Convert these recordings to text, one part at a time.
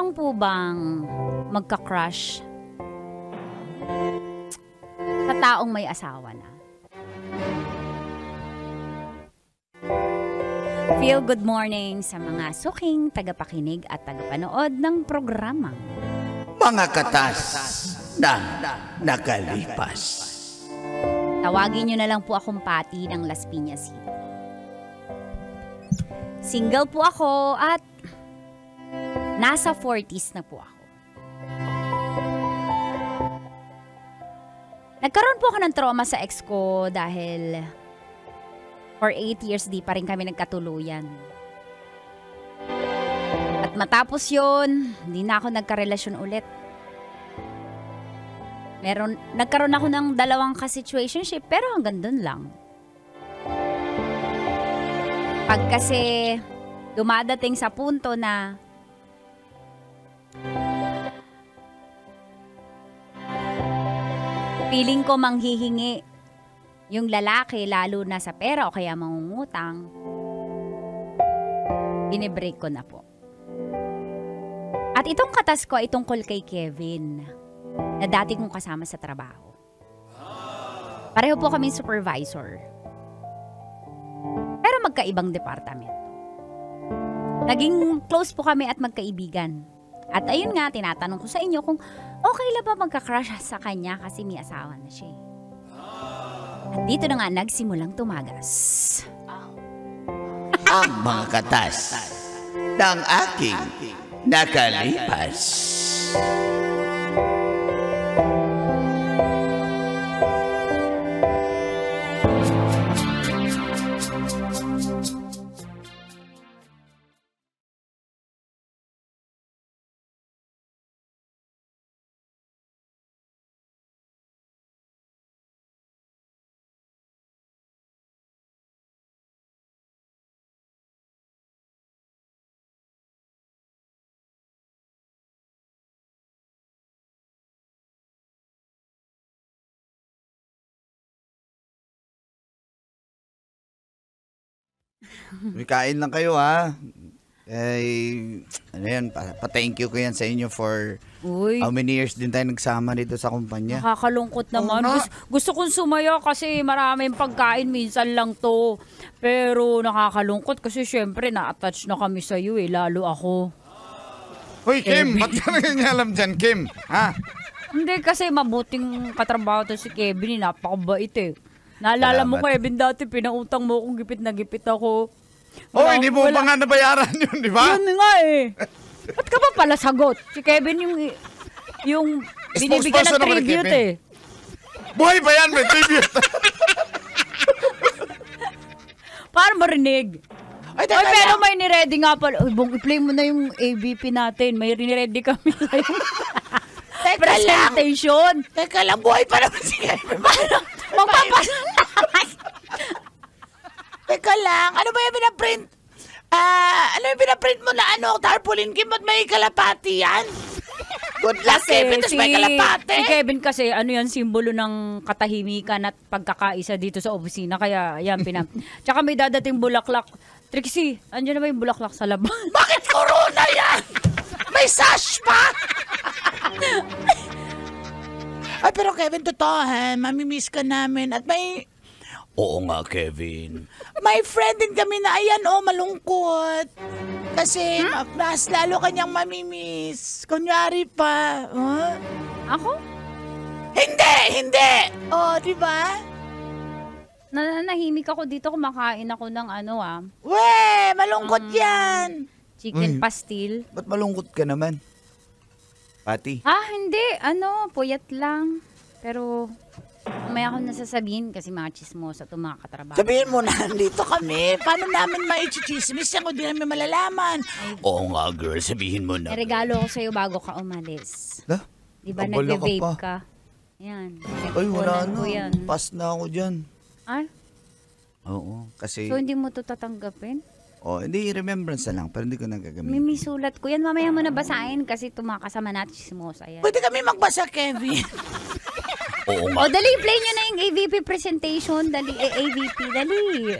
lang po bang magka-crush sa taong may asawa na? Feel good morning sa mga suking tagapakinig at tagapanood ng programang Mga Katas ng Nakalipas. Tawagin nyo na lang po akong Pati ng Las Piñas City. Single po ako at nasa 40s na po ako. Nagkaroon po ako ng trauma sa ex ko dahil for 8 years di pa rin kami nagkatuluyan. At matapos yun, hindi na ako nagkarelasyon ulit. Nagkaroon ako ng 2 ka-situationship pero hanggang dun lang. Pag kasi dumadating sa punto na feeling ko manghihingi yung lalaki lalo na sa pera o kaya mangungutang, binibreak ko na po. At itong katas ko ay tungkol kay Kevin na dati kong kasama sa trabaho. Pareho po kaming supervisor. Pero magkaibang departamento. Naging close po kami at magkaibigan. At ayun nga, tinatanong ko sa inyo kung okay lang ba magka-crush sa kanya kasi may asawa na siya. At dito na nga nagsimulang tumagas Ang mga katas ng aking nakalipas. May kain lang kayo ha. Ano yan, pa-thank you ko yan sa inyo for how many years din tayo nagsama dito sa kumpanya. Nakakalungkot naman. Gusto kong sumaya kasi maraming pagkain, minsan lang to. Pero nakakalungkot kasi syempre na-attach na kami sa iyo lalo ako. Hoy Kim, ba't ka na alam dyan Kim? Ha? Hindi kasi mabuting katrabaho to si Kevin, napakabait eh. Naalala mo Kevin dati, pinautang mo akong gipit na gipit ako. Hindi mo pa nga nabayaran yun, di ba? Yun nga eh. Ba't ka ba pala sagot? Si Kevin yung binibigyan ng tribute eh. Buhay ba yan? May tribute. Para marinig. Ay, pero may niready nga pala. I-play mo na yung AVP natin. May niready kami sa yung presentation. Teka lang, buhay pa naman si Kevin. Magpapasalamat. Teka lang, ano ba yung pinaprint? Ano yung pinaprint mo na tarpaulin, Kim? Ba't may kalapati yan? Good luck, Kevin, tapos may kalapati. Si Kevin kasi, yan, simbolo ng katahimikan at pagkakaisa dito sa opisina. Kaya, yan, Tsaka may dadating bulaklak. Trixie, andyan na ba yung bulaklak sa labas? Bakit corona yan? May sash pa? Ay, pero Kevin, totoo ha, mamimiss ka namin. At may... Oo nga, Kevin. May friend din kami na malungkot. Kasi mas lalo kanyang mamimiss. Kunyari pa. Huh? Ako? Hindi! Di ba? Nahimik ako dito, kumakain ako ng malungkot yan. Chicken pastil. Ba't malungkot ka naman? Pati? Hindi. Puyat lang. Pero, may ako nasasabihin kasi mga chismosa itong mga katrabaho. Sabihin mo na, nandito kami. Paano namin maichismis yan kung di namin malalaman? Oo nga, girl. Sabihin mo na. May regalo ko sa'yo bago ka umalis. Di ba nag-vape ka? Yan. Ay, wala na. Yan. Pass na ako dyan. Oo, kasi... So, hindi mo ito tatanggapin? Hindi, remembrance na lang, pero hindi ko nagagamitin. May sulat ko yan. Mamaya mo na basahin kasi ito mga kasama natin chismosa yan. Pwede kami magbasa, Kevin. Oo nga. Dali, play nyo na yung AVP presentation. Dali, AVP, dali.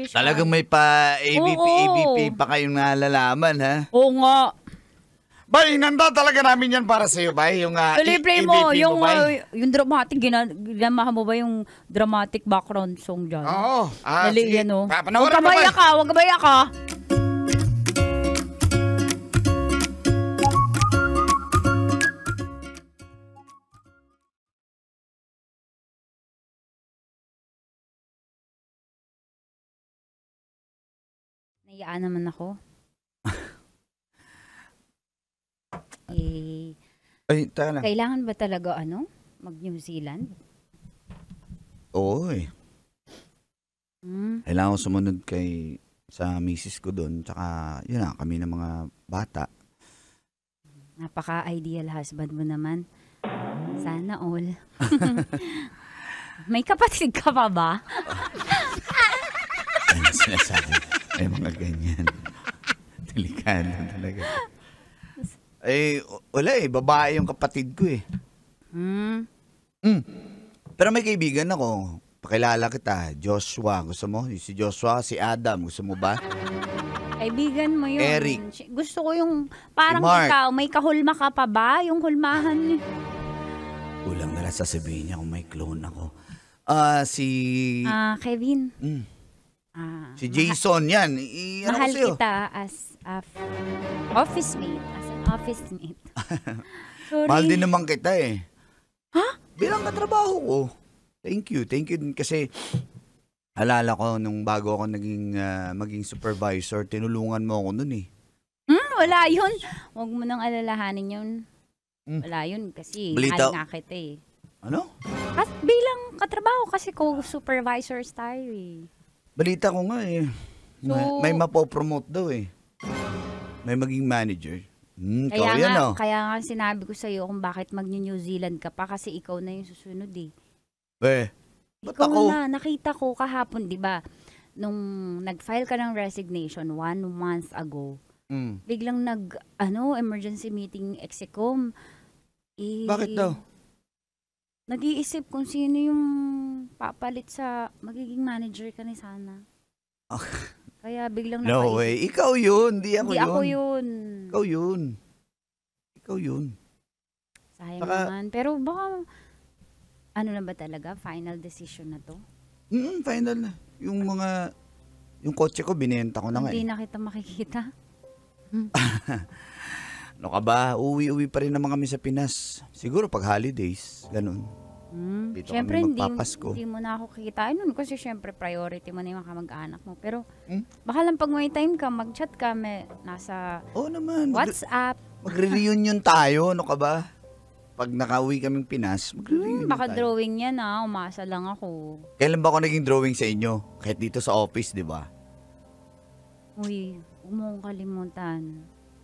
Talagang may pa AVP pa kayong nalalaman, ha? Oo nga. Bay, inanda talaga namin yan para sa'yo, Bay. Yung Play mo, EVP yung, mo, Bay. yung dramatic, ginamahan mo ba yung dramatic background song dyan? Oo. Dali Sige. yan, oh. Huwag Panawaran mo, Bay. huwag kabaya ka. Naiaan naman ako. Ay, taka lang. Kailangan ba talaga mag-New Zealand? Oo eh. Hmm. Kailangan ko sumunod sa misis ko doon. Tsaka, yun na, kami ng mga bata. Napaka-ideal husband mo naman. Sana all. May kapatid ka pa ba? Ano sinasabi? Ay, mga ganyan. Delikado talaga. Eh, wala eh. Babae yung kapatid ko eh. Pero may kaibigan ako. Pakilala kita. Joshua. Gusto mo? Si Joshua, si Adam. Gusto mo ba? Kaibigan mo yun. Eric. Gusto ko yung parang Si Mark. ikaw. May kahulma ka pa ba? Yung hulmahan. Kulang na lang sasabihin niya kung may clone ako. Kevin. Si Jason yan. Mahal ko sa'yo? kita as office mate. As an office mate. Sorry. Mahal din naman kita eh. Ha? Bilang katrabaho ko. Thank you. Thank you din kasi alala ko nung bago ako maging supervisor, tinulungan mo ako nun eh. Wala yun. Huwag mo nang alalahanin yun. Wala yun kasi Balita. mahal nga kita eh. Ano? Bilang katrabaho kasi co-supervisors tayo eh. Balita ko nga eh. So, may mapopromote daw eh. May maging manager. Kaya nga sinabi ko sa'yo kung bakit mag-New Zealand ka pa kasi ikaw na yung susunod eh. Ba't Ikaw ako? na, nakita ko kahapon, di ba? Nung nag-file ka ng resignation 1 month ago, biglang emergency meeting execom. Bakit daw? Nag-iisip kung sino yung papalit sa magiging manager ka ni Sana. Kaya biglang No way. Ikaw yun. Di ako Hindi yun. ako yun. Ikaw yun. Sayang naman. Pero baka, na ba talaga? Final decision na to? Final na. Yung kotse ko, binenta ko na nga Hindi eh. na kita makikita. Ano ka ba? Uwi-uwi pa rin naman kami sa Pinas. Siguro pag holidays. Ganun. Dito Siyempre, kami magpapasko. hindi mo na ako kikitain nun kasi siyempre priority mo na yung kamag-anak mo. Pero baka lang pag may time ka, mag-chat ka, nasa Oo naman. WhatsApp. Magre-reunion tayo. Ano ka ba? Pag nakauwi kaming Pinas, magre-reunion Baka tayo. drawing yan umasa lang ako. Kailan ba ako naging drawing sa inyo? Kahit dito sa office, di ba? Uy, huwag mo akong kalimutan.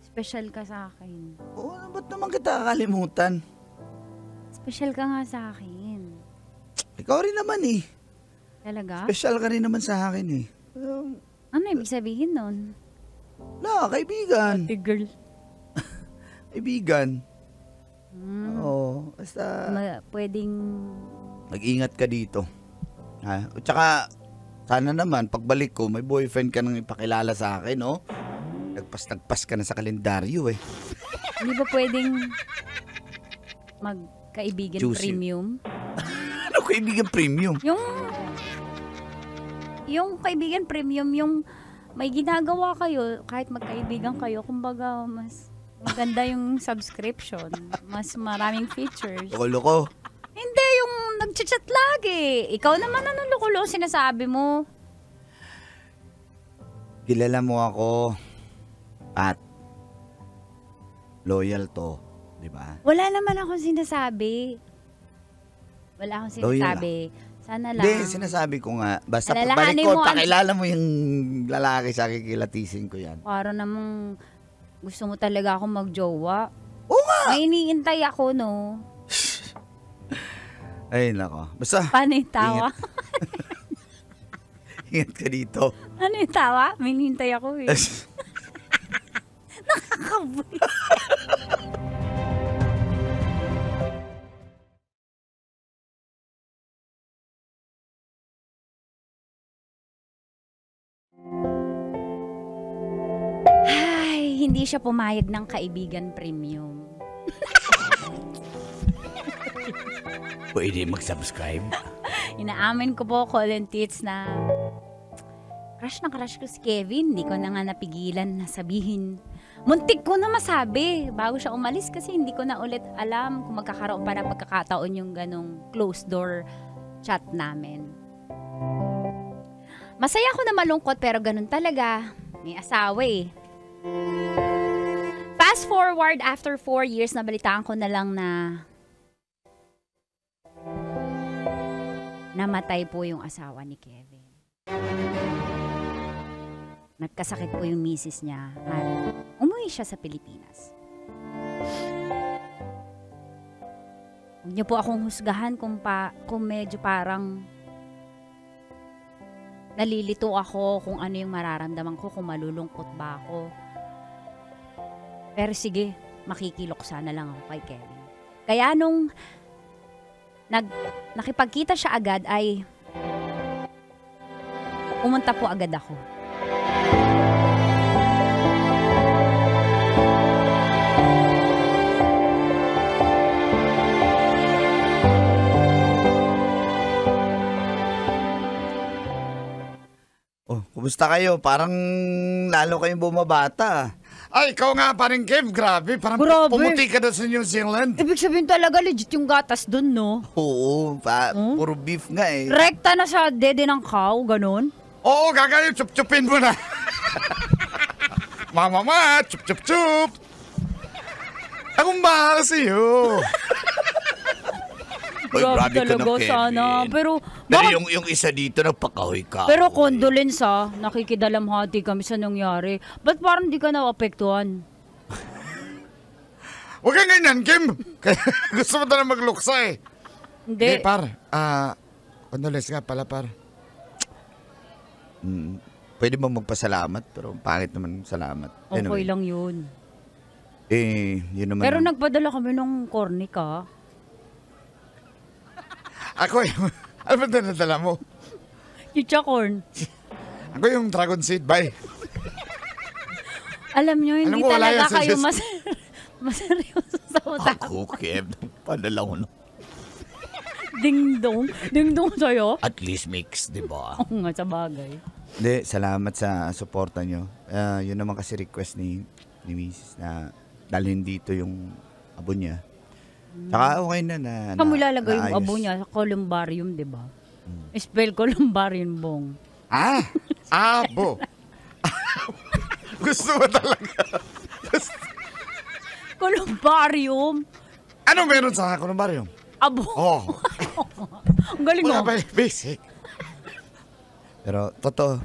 Special ka sa akin. Oo, ba't naman kita kakalimutan? Special ka nga sa akin. Ikaw rin naman eh. Talaga? Special ka rin naman sa akin eh. Ano ibig sabihin nun? Kaibigan. Ate girl. Kaibigan. Oo, basta Pwedeng... mag-ingat ka dito. Ha? At saka, sana naman, pagbalik ko, may boyfriend ka nang ipakilala sa akin, no? Nagpas ka na sa kalendaryo eh. Hindi ba pwedeng magkaibigan Juicy. premium? Ano kaibigan premium? Yung kaibigan premium, yung may ginagawa kayo, kahit magkaibigan kayo, kumbaga mas maganda yung subscription. Mas maraming features. Loko-loko. Hindi, yung nag-chat lagi. Ikaw naman loko-loko sinasabi mo. Kilala mo ako at loyal to, di ba? Wala naman akong sinasabi. Wala akong sinasabi. Sana lang. Hindi, sinasabi ko nga. Basta Alalahanin pagbalik ko, mo, pakilala mo yung lalaki sa akin, kilatisin ko yan. Para namang gusto mo talaga ako magjowa. Oo nga! May iniintay ako, no? Ay, nako. Basta, Paano yung tawa? ingat ka dito. Ano yung tawa? May hinihintay ako eh. Nakakabuhay. Ay, hindi siya pumayag ng kaibigan premium. Pwede mag-subscribe. Inaamin ko po, Colin Tits, na crush na crush ko si Kevin. Hindi ko na nga napigilan na sabihin. Muntik ko na masabi bago siya umalis kasi hindi ko na ulit alam kung magkakaroon pa ng pagkakataon yung ganong closed door chat namin. Masaya ako na malungkot pero ganun talaga. May asawa eh. Fast forward, after 4 years, nabalitaan ko na lang na namatay po yung asawa ni Kevin. Nagkasakit po yung misis niya at umuwi siya sa Pilipinas. Huwag niyo po akong husgahan kung medyo parang nalilito ako kung ano yung mararamdaman ko, kung malulungkot ba ako. Pero sige, makikiloksa na lang ako kay Kevin. Kaya nung nakipagkita siya agad ay pumunta po agad ako. Oh, kumusta kayo? Parang lalo kayong bumabata. Ay, ikaw nga pa rin, Kev. Grabe. Parang Grabe. pumuti ka na sa New Zealand. Ibig sabihin talaga legit yung gatas dun, no? Oo, puro beef nga eh. Rekta na sa dede ng cow, ganun. Oo, gagayo. Chup-chupin mo na. Mama, chup-chup-chup. Akong bahala sa'yo. Oy, grabe ka na, talaga Kevin. sana. Pero yung isa dito, nagpakahoy ka. Pero condolence nakikidalamhati kami sa nangyari. Ba't parang di ka naapektuhan? Huwag kang ganyan, Kim. Gusto mo na magluksa eh. Hindi. Par. Condolence nga pala, par. Pwede ba magpasalamat? Pero pangit naman salamat. Okay Anyway, lang yun. yun naman. Pero nagpadala kami ng cornic Ako eh. Ano ba dinadala mo? Chicha corn. Ako yung dragon seed, bye. Alam nyo, hindi Alam mo, wala talaga yan sa kayo system. maseryoso sa utak. Ako, Kev, padala ko na. Ding-dong. Ding-dong sa'yo. At least mix, di ba? Oo nga, sa bagay. Hindi, salamat sa suporta nyo. Yun naman kasi request ni Mrs. na dalhin dito yung abo niya. Tsaka okay na. Saan mo ilalagay yung naayos. abo niya? Sa columbarium, di ba? Spell columbarium, bong. Abo. Gusto mo talaga. Columbarium? Ano meron sa columbarium? Abo. Oh. Ang galing Wala mo. ba basic? Pero, totoo.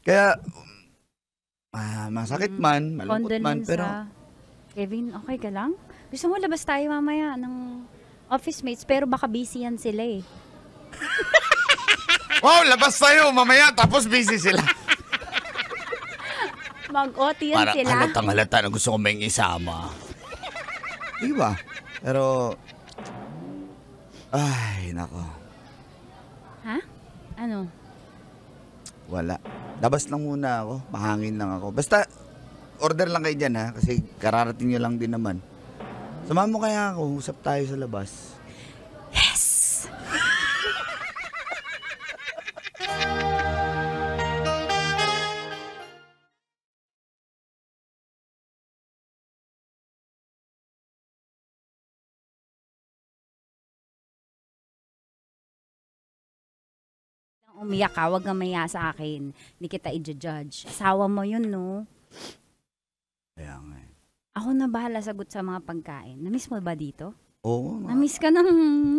Kaya, masakit man, malungkot man, Condolence pero Kevin, okay ka lang? Gusto mo labas tayo mamaya ng office mates, pero baka busy yan sila eh. Wow, labas tayo mamaya tapos busy sila. Mag-OT yan parang sila. halatang-halata na gusto ko may isama. Di ba? Pero, ay, nako. Ha? Ano? Wala. Labas lang muna ako. Mahangin lang ako. Basta, order lang kayo dyan ha. Kasi kararating nyo lang din naman. Samahan mo kaya ako. Usap tayo sa labas. Yes! Umiyak ka, wag kang maya sa akin. Hindi kita i-judge. Asawa mo yun, no? Kaya nga eh. Ako na bahala sagot sa mga pagkain. Namiss mo ba dito? Oo. Namiss ka ng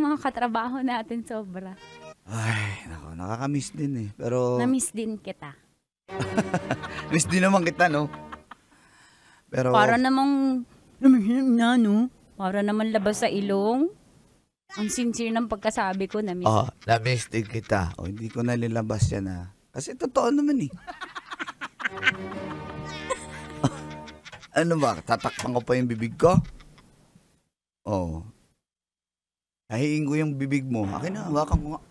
mga katrabaho natin sobra. Ay, nako. Nakakamiss din eh. Pero, Namiss din kita. miss din naman kita, no? Pero, Para namang, no? Para naman labas sa ilong. Ang sincere ng pagkasabi ko, namiss. na-miss din kita. O, hindi ko nalilabas yan ha. Kasi totoo naman eh. Ano ba? Tatakpan ko pa yung bibig ko? Oo. Nahiing ko yung bibig mo. Akin na, hawakan ko nga.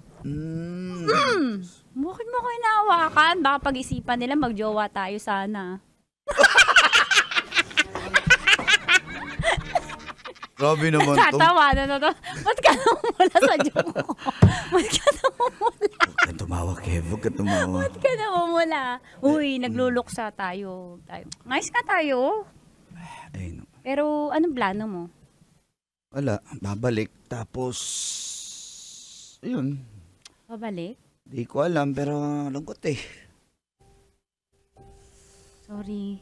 Bakit mo ko inahawakan? Baka pag-isipan nila, magjowa tayo sana. Grabe naman to. Tatawa na to. Ba't ka namumula sa joke ko? Ba't ka namumula? Huwag kang tumawa, Kev. Huwag kang tumawa. Ba't ka namumula? Uy, nagluluksa tayo. Ngayos ka tayo. Ay, no. Pero anong plano mo? Wala. Babalik. Tapos, ayun. Pabalik? Di ko alam, pero lungkot eh. Sorry.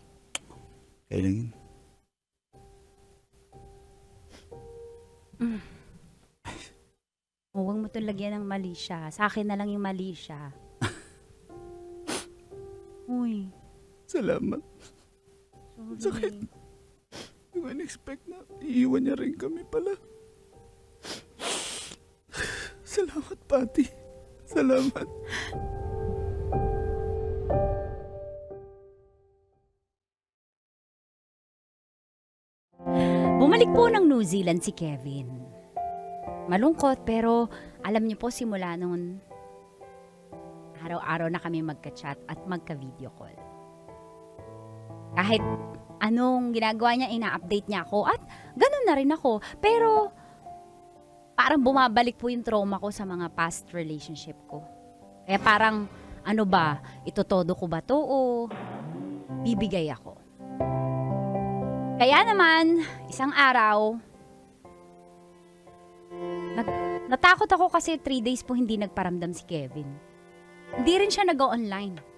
Kailan yun? Huwag mo itong lagyan ng mali siya. Sa akin na lang yung mali siya. Uy. Salamat. Sorry. Sakit. Hindi ko in-expect na iiwan niya rin kami pala. Salamat, Pati. Salamat. Bumalik po ng New Zealand si Kevin. Malungkot pero alam niyo po simula noon, araw-araw na kami magka-chat at magka-video call. Kahit anong ginagawa niya, ina-update niya ako at ganun na rin ako. Pero parang bumabalik po yung trauma ko sa mga past relationship ko. Kaya parang ano ba, itotodo ko ba to o bibigay ako? Kaya naman, isang araw, natakot ako kasi 3 days po hindi nagparamdam si Kevin. Hindi rin siya nag-online.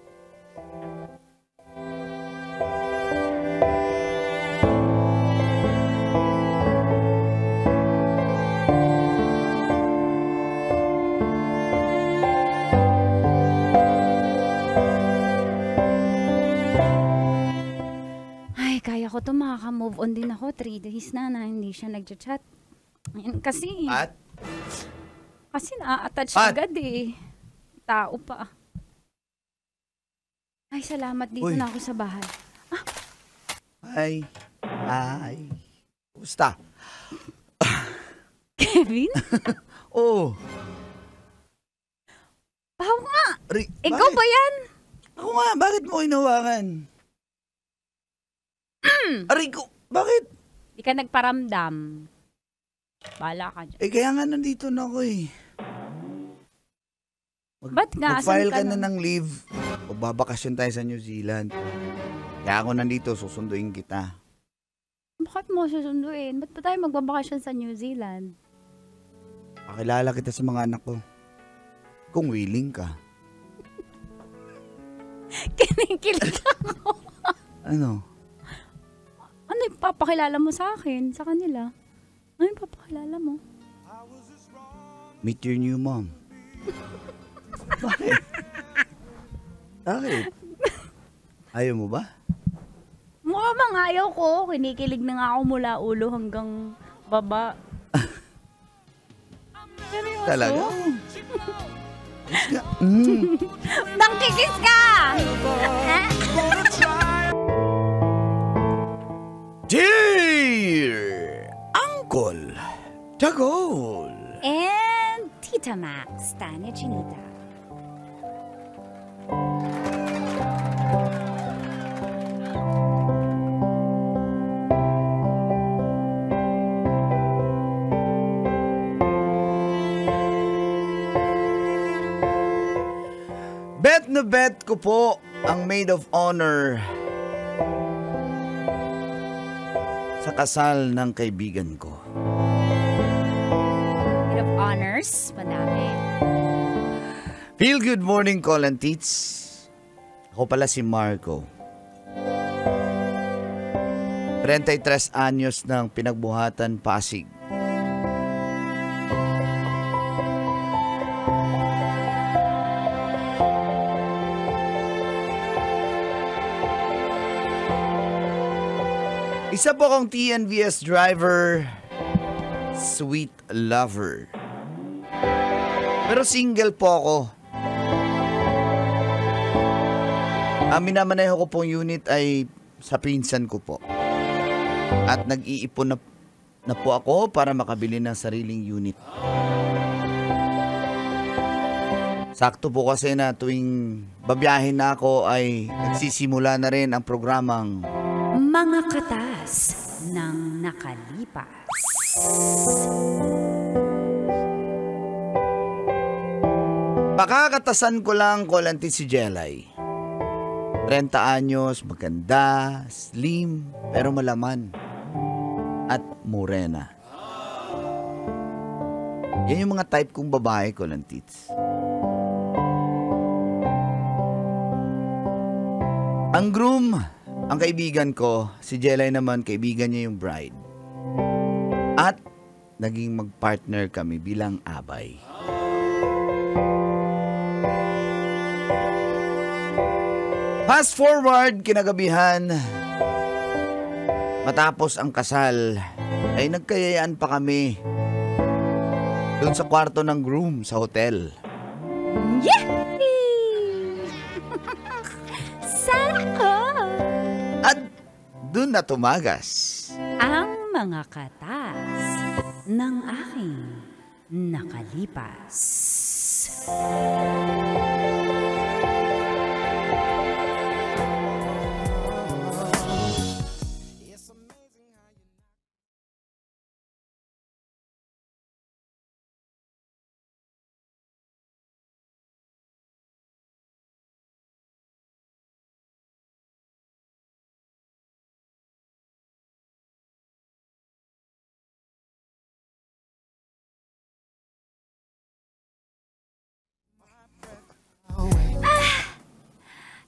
Kaya ko to, makaka-move on din ako. 3 days na hindi siya nag-chat. Kasi na-attach agad eh. Tao pa. Ay, salamat dito Uy. na ako sa bahay. Ay. Kumusta? Kevin? Oo. Bahaw nga. Ikaw Bakit? ba yan? Ako nga, bakit mo inawakan? Aray ko, bakit? Di ka nagparamdam. Bala ka dyan. Kaya nga nandito na ako eh. Ba't nga? Mag-file Asan ka na ng leave. O babakasyon tayo sa New Zealand. Kaya ako nandito, susunduin kita. Bakit mo susunduin? Ba't pa tayo magbabakasyon sa New Zealand? Pakilala kita sa mga anak ko. Kung willing ka. Kinikilig ako. Ano? Ano yung papakilala mo sa akin, sa kanila? Ano yung papakilala mo? Meet your new mom. Bakit? Bakit? Ayaw mo ba? Mukha bang ayaw ko. Kinikilig na nga ako mula ulo hanggang baba. Seryoso? Talaga? Nangkikis ka! Dear Uncle Tagol And Tita Max, Tanya Chinita. Bet na bet ko po ang maid of honor sa kasal ng kaibigan ko. Bit of honors, madami. Feel good morning, call and teats. Ako pala si Marco. 33 anyos ng pinagbuhatan Pasig. Isa po akong TNVS driver, sweet lover. Pero single po ako. Ang minamaneho ko pong unit ay sa pinsan ko po. At nag-iipon na po ako para makabili ng sariling unit. Sakto po kasi na tuwing babiyahin na ako ay nagsisimula na rin ang programang Mga katas ng nakalipas. Pakakatasan ko lang Kolantit si Jelay. 30 anyos, maganda, slim, pero malaman. At morena. Yan yung mga type kong babae, Kolantits. Ang groom, ang kaibigan ko, si Jelay naman, kaibigan niya yung bride. At naging magpartner kami bilang abay. Fast forward, kinagabihan, matapos ang kasal, ay nagkayayaan pa kami doon sa kwarto ng groom sa hotel. Yay! Sana all! At doon na tumagas Ang mga katas ng aking nakalipas.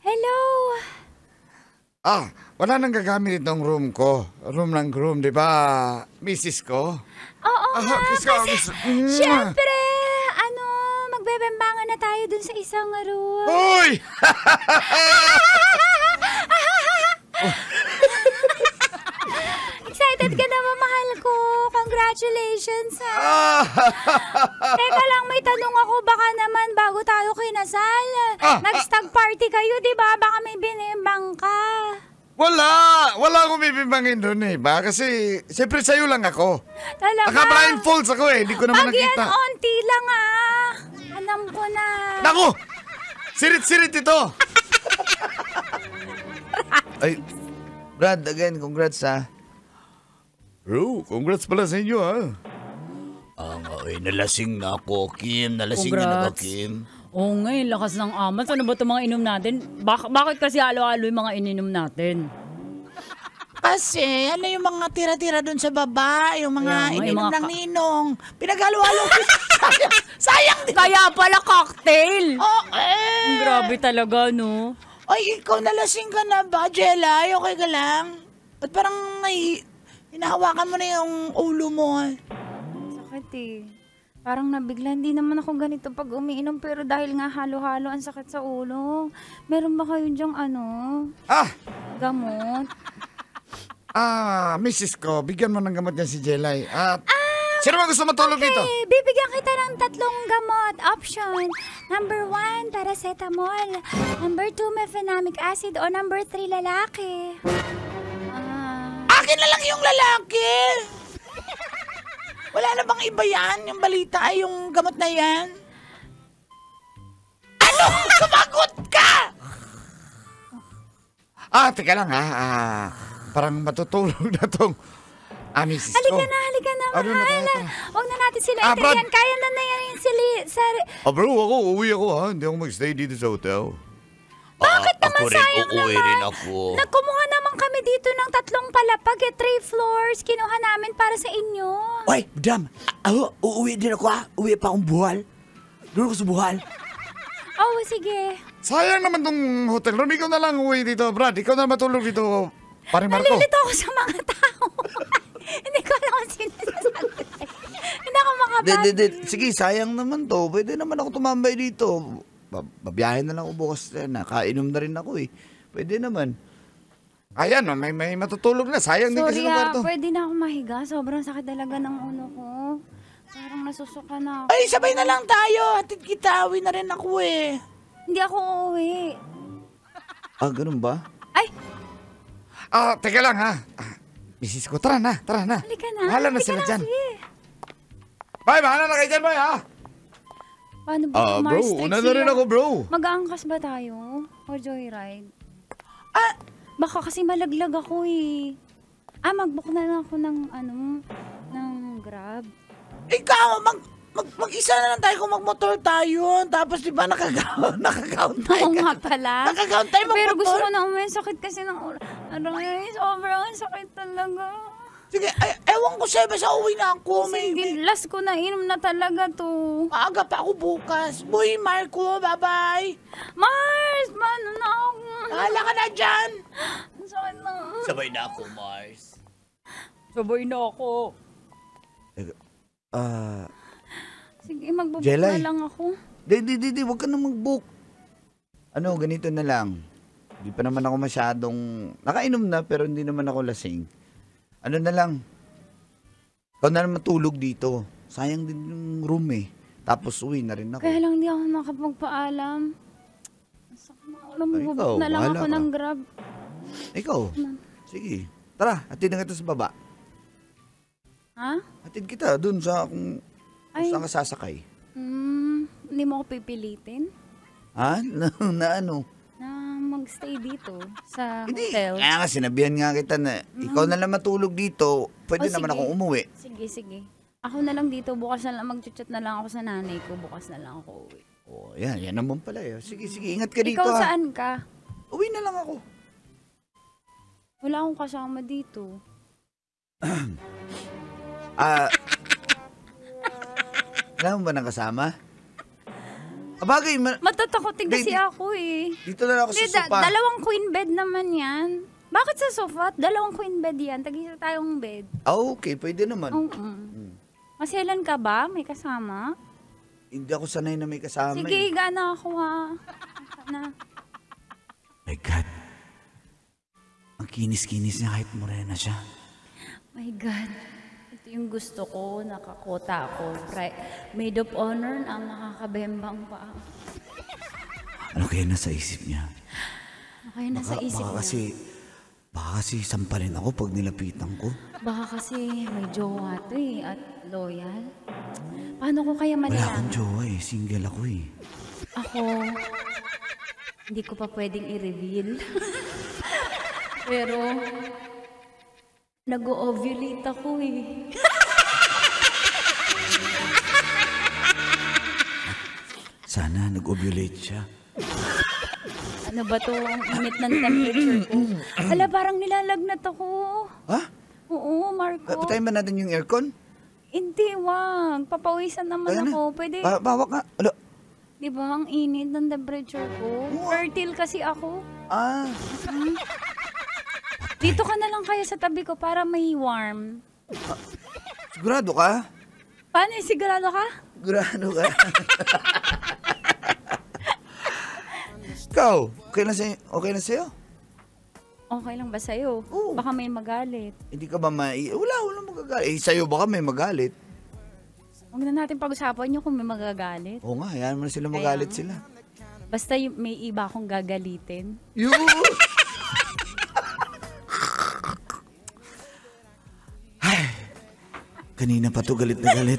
Hello! Wala nang gagamit itong room ko. Room ng groom, di ba, misis ko? Oo nga, kiss ka, kasi kiss. syempre, magbebembangan na tayo dun sa isang room. Uy! Excited ka na, mahal ko. Congratulations, ha? Teka lang, may tanong ako. Baka naman bago tayo kinasal, nag-stag party kayo, di ba? Baka may binimbang ka. Wala akong bibimbangin doon eh. Ba? Kasi, siyempre sa'yo lang ako. Talaga? Naka-blindfolds ako eh. Hindi ko naman Pag yan, nakita. onti lang, alam ko na. Naku! Sirit-sirit ito! Ay, Brad, again, congrats ha. Bro, congrats pala sa inyo ha. Ay, nalasing na ako, Kim. Nalasing na Congrats. ako, Kim. Oo nga, lakas ng amas. Ano ba itong mga inom natin? Bakit kasi halo-halo yung mga ininom natin? Kasi, ano yung mga tira-tira dun sa baba? Yung mga Kaya nga, ininom yung mga ng ninong. Pinaghalo-halo. sayang din. Kaya pala cocktail! Oh, Grabe talaga, no? Ay, ikaw nalasing ka na ba, Jelay? Okay ka lang? Ba't parang hinahawakan mo na yung ulo mo? Sakit eh. Parang nabigla, hindi naman ako ganito pag umiinom pero dahil nga halo-halo ang sakit sa ulo. Meron ba kayo dyang gamot? Misis ko, bigyan mo ng gamot niya si Jelay. At, sino ba gusto matulog dito? Okay, bibigyan kita ng 3 gamot. Option, number 1, paracetamol. Number 2, mefenamic acid. O number 3, lalaki. Akin na lang yung lalaki. Wala na bang iba yan? Yung balita ay yung gamot na yan? Ano? Sumagot ka! Teka lang ha. Parang matutulog na tong misis ko. Halika na, Ano na mahal. tayo? Huwag na natin sila Brad. intindihan. Kaya na yan yung Bro, uwi ako ha. Hindi ako mag-stay dito sa hotel. Bakit naman Ako rin, sayang uuwi naman? rin ako. Nagkumuha naman kami dito ng 3 palapag 3 floors. Kinuha namin para sa inyo. Oy, madam. Uuwi din ako ha. Uwi pa akong buhal. Doon ako sa buhal. Oh, sige. Sayang naman tong hotel room. Ikaw na lang uwi dito, Brad. Ikaw na matulog dito, pare Marco. Nalilito ako sa mga tao. Hindi ko alam kung sino sasagot. Hindi ako makabal. Sige, sayang naman to. Pwede naman ako tumambay dito. Babiyahin na lang ako bukas. Nakainom na rin ako eh. Pwede naman. Ayan, may matutulog na. Sayang din kasi Sorry ng kwarto. pwede na ako mahiga. Sobrang sakit talaga ng ulo ko. Parang nasusuka na ako. Ay, sabay na lang tayo. Hatid kita. Uwi na rin ako eh. Hindi ako uuwi. Ganun ba? Ay, Teka lang ha. Misis ko, tara na. halika na. Bahala na Halika sila dyan. sige. Bye, bahala na kayo dyan, boy ha. Paano ba Bro, Mars Tricks una na rin siya? ako, bro. Mag-aangkas ba tayo? O joyride? Baka kasi malaglag ako eh. Mag-book na lang ako ng ng Grab. Ikaw, mag-isa na lang tayo kung magmotor tayo. Tapos di ba nakagount tayo? Oo nga pala. Nakagount tayo magmotor. Pero gusto ko na umuwi. Sakit kasi ng ulo. Sobrang sakit talaga. Sige, ewan ko sa'yo, basta uwi na ako. Sige, last ko na inom na talaga to. Maaga pa ako bukas. Boy, Marco, bye-bye. Mars, paano na ako? Hala ka na dyan. Ang sakit na. Sabay na ako, Mars. Sabay na ako. Sige, magbubook Jelay. na lang ako. Di, wag ka na mag-book. Ano, ganito na lang. Di pa naman ako masyadong, nakainom na pero hindi naman ako lasing. Ano na lang, ikaw na naman matulog dito. Sayang din yung room eh. Tapos uwi na rin ako. Kaya lang di ako nakapagpaalam. Magbubook na lang bahala ako ka. ng Grab. Ikaw, sige. Tara, hatid na kita sa baba. Ha? Hatid kita dun sa kung saan ka sasakay. Hindi mo ako pipilitin Ha? Na ano? na magstay dito sa Hindi. hotel. Kaya nga, sinabihan nga kita na ikaw na lang matulog dito. Pwede Oh, naman sige. akong umuwi. Sige. Ako na lang dito. Bukas na lang. Mag-chat na lang ako sa nanay ko. Bukas na lang ako uwi. Oh, yan naman pala eh. Sige, ingat ka dito Ikaw ha. saan ka? Uwi na lang ako. Wala akong kasama dito. Wala mo ba nang kasama? Bagay, Matatakotin kasi Hindi. ako eh. dito na lang ako Hindi, sa sopa. dalawang queen bed naman yan. Bakit sa sofa? Dalawang queen bed yan. Tag-isa tayong bed. Okay, pwede naman. Oo. Maselan ka ba? May kasama? Hindi ako sanay na may kasama. Sige, eh. higa na ako ha. Na. My God. Ang kinis-kinis niya kahit morena siya. My God. Ito yung gusto ko. Nakakota ako. Maid of honor na ang nakakabembang pa. Ano kaya nasa isip niya? Okay na sa isip Baka niya. kasi sampalin ako pag nilapitan ko. Baka kasi may jowa to eh. At loyal. Paano ko kaya Wala malalaman? akong jowa eh. Single ako eh. Ako, hindi ko pa pwedeng i-reveal. Pero, nag-ovulate ako eh. Sana nag-ovulate siya. Ano ba to? Ang init ng temperature ko. Hala, parang nilalagnat ako. Ha? Oo, Marco. Patayin ba natin yung aircon? Hindi, wag. Papawisan naman Kaya na. ako. Pwede. Bawak nga. Alo. Di ba, ang init ng temperature ko? Fertile kasi ako. Dito ka na lang kaya sa tabi ko para may warm. Sigurado ka? Paano? Sigurado ka? Sigurado ka? Ikaw, okay na sa'yo? Okay lang ba sa'yo? Oo. Baka may magalit. Hindi ka ba wala magagalit. Eh, sa'yo baka may magalit. Huwag na natin pag-usapan nyo kung may magagalit. Oo nga, hayaan mo na sila Kaya magalit nga. sila. Basta may iba akong gagalitin. Yun! Ay, kanina pa to galit na galit.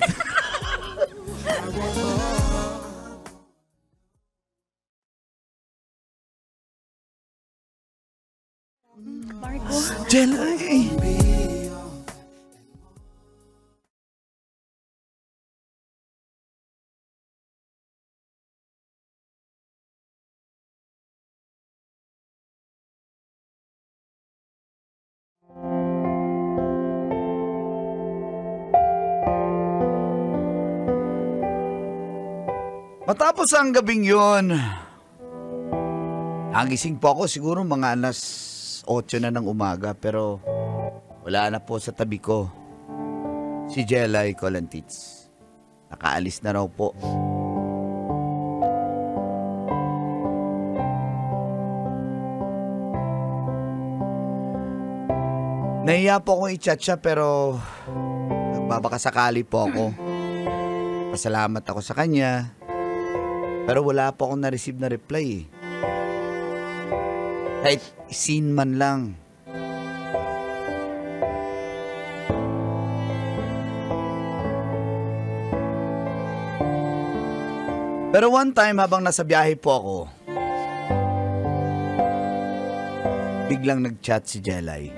Marco, Jelay! Matapos ang gabing yon, nagising po ako siguro mga alas 8 na ng umaga pero wala na po sa tabi ko si Jelay Colantits. Nakaalis na raw po. Nahiya po akong i-chat siya pero nagbabakasakali po ako. Pasalamat ako sa kanya. Pero wala po akong na-receive na reply eh. Kahit scene man lang. Pero one time habang nasa biyahe po ako, biglang nag-chat si Jelay.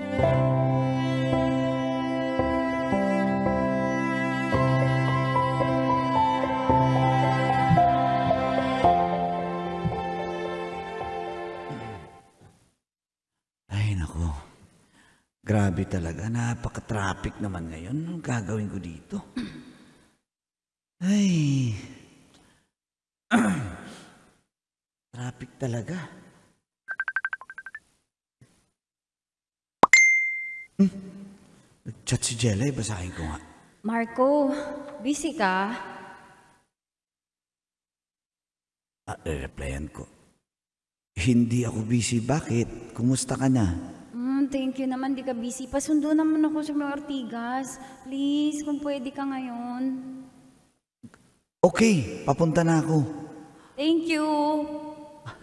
Ay, nako. Grabe talaga. Napaka-traffic naman ngayon. Anong gagawin ko dito? Ay. Traffic talaga. Nag-chat si Jelay. Basahin ko nga. Marco, busy ka? Replyan ko. Hindi ako busy. Bakit? Kumusta ka na? Thank you naman, di ka busy. Pasundo naman ako sa mga Ortigas. Please, kung pwede ka ngayon. Okay, papunta na ako. Thank you.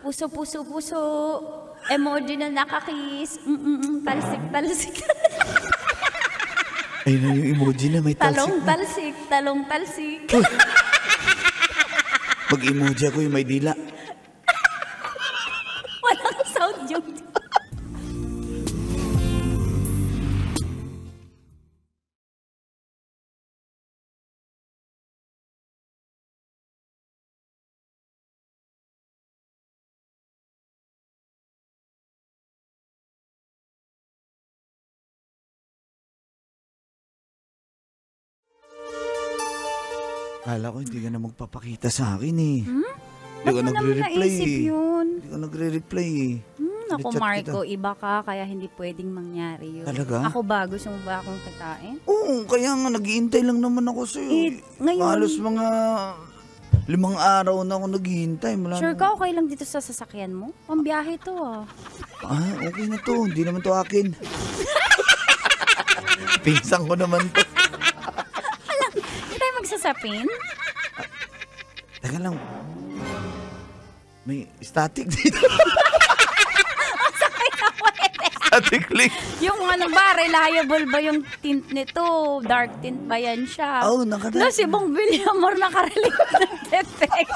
Puso, puso, puso. Emoji na nakakiss. Talsik, talsik. Ayun na yung emoji na may Talong, talsik na. talsik. Talong, talsik. Mag-emoji ako yung may dila. Walang sound yung... Kala ko hindi ka na magpapakita sa akin eh. Hindi Ba't ko mo naman nagre-reply naisip eh. yun? Hindi ko nagre-reply eh. Naku, Chat Marco, kita. iba ka, kaya hindi pwedeng mangyari yun. Talaga? Ako ba? Gusto mo ba akong kitain? Oo, kaya nga nag-iintay lang naman ako sa'yo. Eh, ngayon- Halos mga 5 araw na ako naghihintay. Sure ka, okay lang dito sa sasakyan mo? Pambiyahe to ah. Okay na to. Hindi naman to akin. Pinsang ko naman to. Hindi tayo magsasapin? Teka lang. May static dito. Static link. Yung ano ba, reliable ba yung tint nito? Dark tint ba yan siya? Oo, nakadaan. No, si Bong Villamor nakarelate ng defect.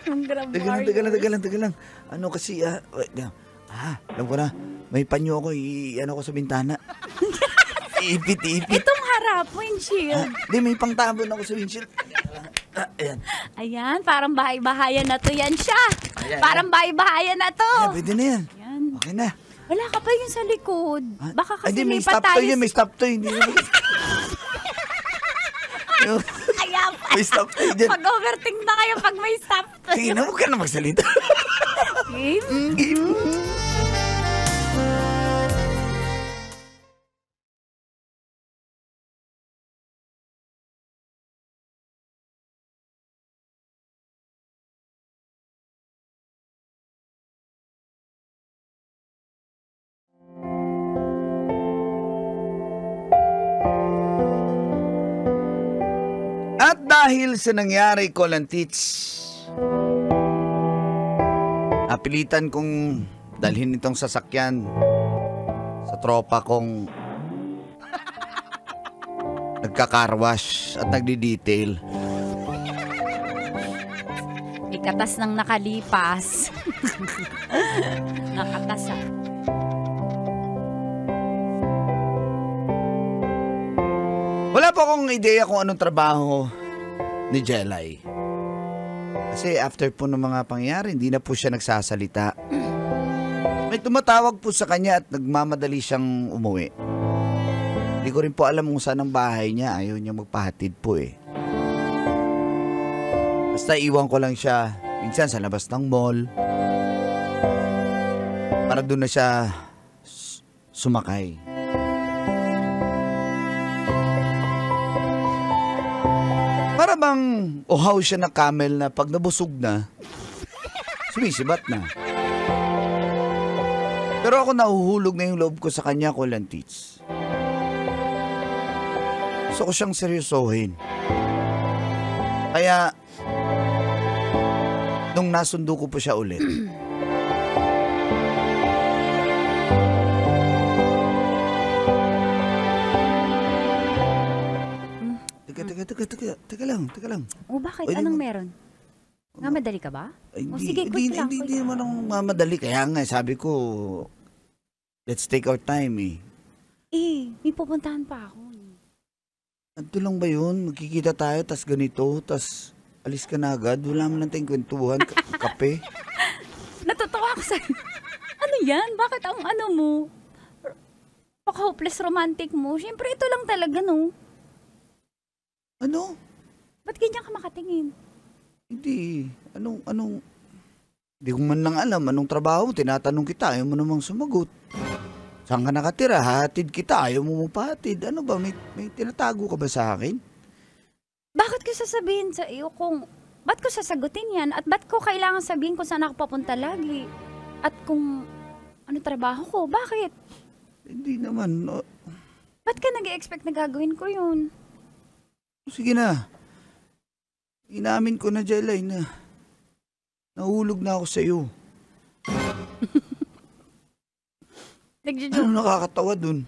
Yung grab Teka lang. Ano kasi, wait, alam ko na. May panyo ako, ano ko sa bintana. Ipit. Itong harap, windshield. Hindi, may pangtabon ako sa windshield. Ayan. Ayan, parang bahay-bahayan na to yan siya. Ayan, Parang bahay-bahayan na to. Ayan, pwede na yan. Yan. Okay na. Wala ka pa yun sa likod. Baka kasi Hindi, may lipat stop tayo. to yun. May stop to. Hindi naman. Kaya pa. May stop to yun. Pag-overthink na kayo pag may stop. Sige na, huwag ka na magsalita. Game? At dahil sa nangyari ko lang, Tits, napilitan kong dalhin itong sasakyan sa tropa kong nagka-carwash at nagdi-detail. Ikatas ng nakalipas. Nakatas ah. Wala po akong ideya kung anong trabaho ni Jelay. Kasi after po ng mga pangyayari, hindi na po siya nagsasalita. May tumatawag po sa kanya at nagmamadali siyang umuwi. Hindi ko rin po alam kung saan ang bahay niya. Ayaw niya magpahatid po eh. Basta iwan ko lang siya minsan sa labas ng mall. Para doon na siya sumakay. Para bang uhaw siya na camel na pag nabusog na, sumisibat na. Pero ako nahuhulog na yung loob ko sa kanya, Kulang Tits. Gusto ko siyang seryosohin. Kaya, nung nasundo ko po siya ulit, Teka lang. O bakit? Pwede Anong mo- meron? Madali ka ba? Ay, O sige, quick lang. Hindi naman akong mamadali. Kaya nga, sabi ko, let's take our time eh. May pupuntahan pa ako. Anto lang ba yun? Magkikita tayo, tas ganito, tas alis ka na agad. Wala mo lang tayong kwentuhan, kape. Natutuwa ako sa'yo. Ano Ano yan? Bakit ang ano mo? Paka-hopeless romantic mo. Siyempre, ito lang talaga, no? Ano? Ba't ganyan ka makatingin? Hindi. Hindi ko man lang alam anong trabaho mo. Tinatanong kita, ayaw mo namang sumagot. Saan ka nakatira? Hatid kita, ayaw mo mapatid. Ano ba? May tinatago ka ba sa akin? Bakit ko sasabihin sa iyo kung... Ba't ko sasagutin yan? At ba't ko kailangan sabihin kung saan ako papunta lagi? At kung ano trabaho ko? Bakit? Hindi naman. Ba't ka nag-expect na gagawin ko yun? Sige na. Inamin ko na, Jelay, na nahulog na ako sa'yo. Ano nakakatawa dun?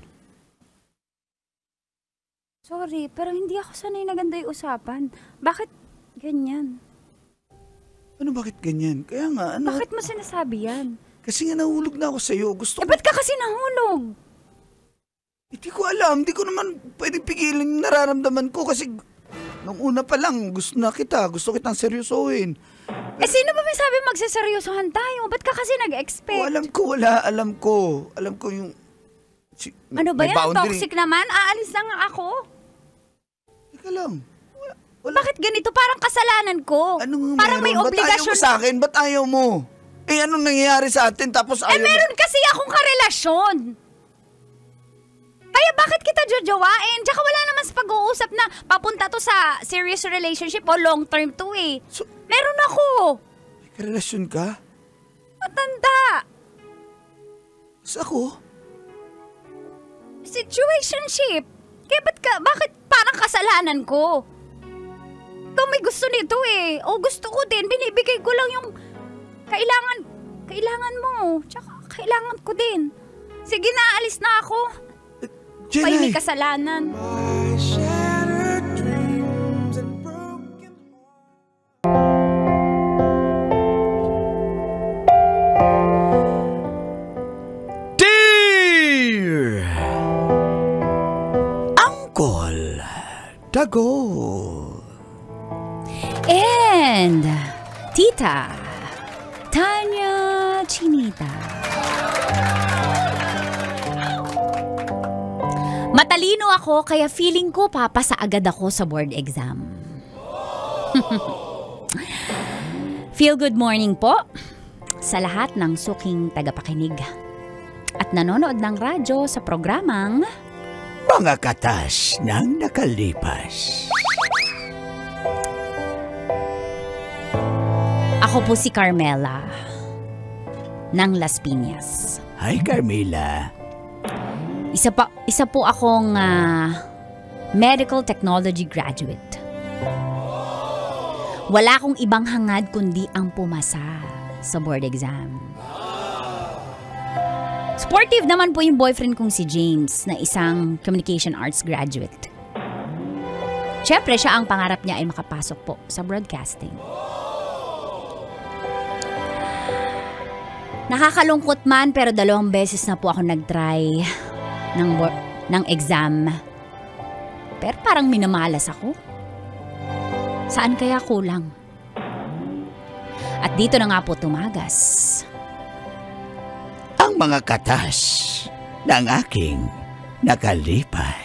Sorry, pero hindi ako sanay na ganda yung usapan. Bakit ganyan? Ano bakit ganyan? Kaya nga, ano? Bakit mo sinasabi yan? Kasi nga nahulog na ako sa'yo. Gusto ko... ba't ka kasi nahulog? Hindi ko alam. Hindi ko naman pwedeng pigilan yung nararamdaman ko kasi nung una pa lang gusto na kita. Gusto kitang seryosohin. Sino ba may sabi magseseryosohan tayo? Ba't ka kasi nag-expect? Alam ko, wala. Alam ko yung... Ano ba yan? Toxic naman? Aalis na nga ako. Teka lang. Bakit ganito? Parang kasalanan ko. Parang may obligasyon. Ba't ayaw mo sa akin? Ba't ayaw mo? Anong nangyayari sa atin tapos ayaw mo? Meron kasi akong karelasyon. Kaya bakit kita jojowain? Tsaka wala naman sa pag-uusap na papunta to sa serious relationship o long term to eh. So, meron ako. May karelasyon ka? Matanda. Mas ako? Situationship. Kaya bakit parang kasalanan ko? Ikaw may gusto nito eh. O gusto ko din. Binibigay ko lang yung kailangan mo. Tsaka kailangan ko din. Sige na, alis na ako. Jelay! May kasalanan. Dear Uncle Dago And Tita Tanya Chinita. Matalino ako kaya feeling ko papasa agad ako sa board exam. Feel good morning po sa lahat ng suking tagapakinig at nanonood ng radyo sa programang Mga Katas ng Nakalipas. Ako po si Carmela ng Las Piñas. Hi, Carmela. Isa po akong medical technology graduate. Wala akong ibang hangad kundi ang pumasa sa board exam. Sportive naman po yung boyfriend kong si James na isang communication arts graduate. Siyempre, siya ang pangarap niya ay makapasok po sa broadcasting. Nakakalungkot man pero 2 beses na po ako nag-try ng exam. Pero parang minamalas ako. Saan kaya kulang? At dito na nga po tumagas Ang mga katas ng aking nakalipas.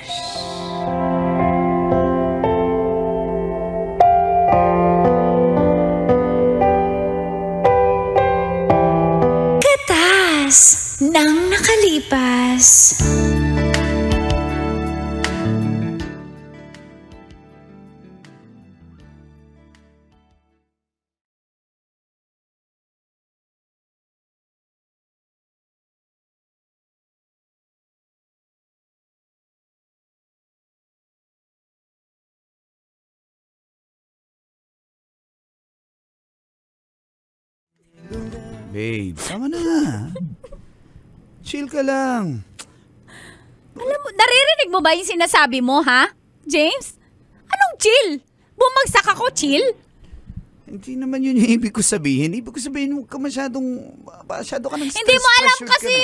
ng nakalipas. Babe, tama na. Chill ka lang. Alam mo, naririnig mo ba yung sinasabi mo, ha? James? Anong chill? Bumagsak ako, chill? Hindi naman yun yung ibig ko sabihin. Ibig ko sabihin, huwag ka masyado ka ng stress. Hindi mo alam kasi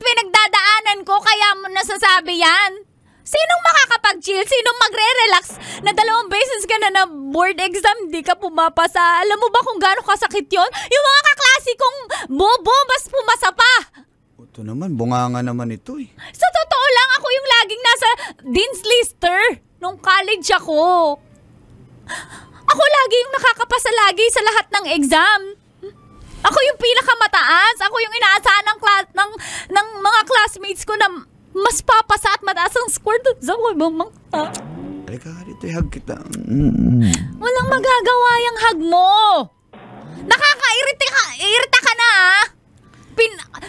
pinagdadaanan ko, kaya mo nasasabi yan. Sinong makakapag-chill? Sinong magre-relax na 2 beses ka na na board exam, di ka pumapasa? Alam mo ba kung gaano kasakit yon? Yung mga kaklase kong bobo, mas pumasa pa. Ito naman, bunganga naman ito eh. Sa totoo lang, ako yung laging nasa Dean's Lister nung college ako. Ako lagi yung nakakapasa lagi sa lahat ng exam. Ako yung pinakamataas. Ako yung inaasahan ng mga classmates ko na mas papasa at mataas ang score doon sa mga. Halika ka dito, hug kita. Walang magagawa yung hug mo. Nakakairita ka na ah.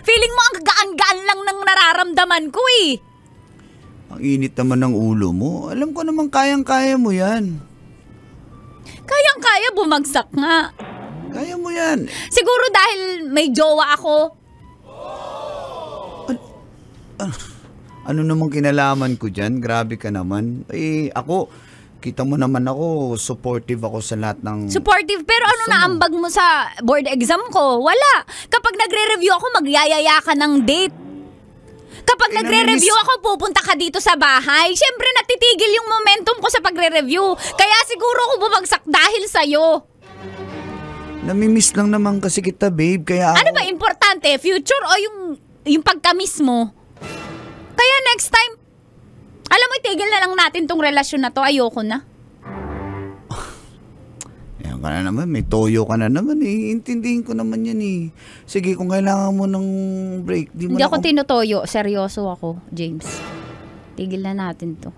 Feeling mo ang gaan-gaan lang ng nararamdaman ko eh. Ang init naman ng ulo mo. Alam ko naman kayang-kaya mo yan. Kayang-kaya bumagsak nga. Kaya mo yan. Siguro dahil may jowa ako. Ano namang kinalaman ko dyan? Grabe ka naman. Eh, ako, kita mo naman ako, supportive ako sa lahat ng... Supportive, pero ano naambag mo sa board exam ko? Wala. Kapag nagre-review ako, magyayaya ka ng date. Kapag nagre-review ako, pupunta ka dito sa bahay. Siyempre, natitigil yung momentum ko sa pagre-review. Kaya siguro ako bumagsak dahil sa'yo. Namimiss lang naman kasi kita, babe. Kaya ako... Ano ba importante? Future o yung pagka-miss mo? Kaya next time, alam mo, itigil na lang natin tong relasyon na to. Ayoko na. Yan ka na naman. May toyo ka na naman eh. Intindihin ko naman yan eh. Sige, kung kailangan mo ng break, di mo Hindi na ako tinutoyo. Seryoso ako, James. Tigil na natin to.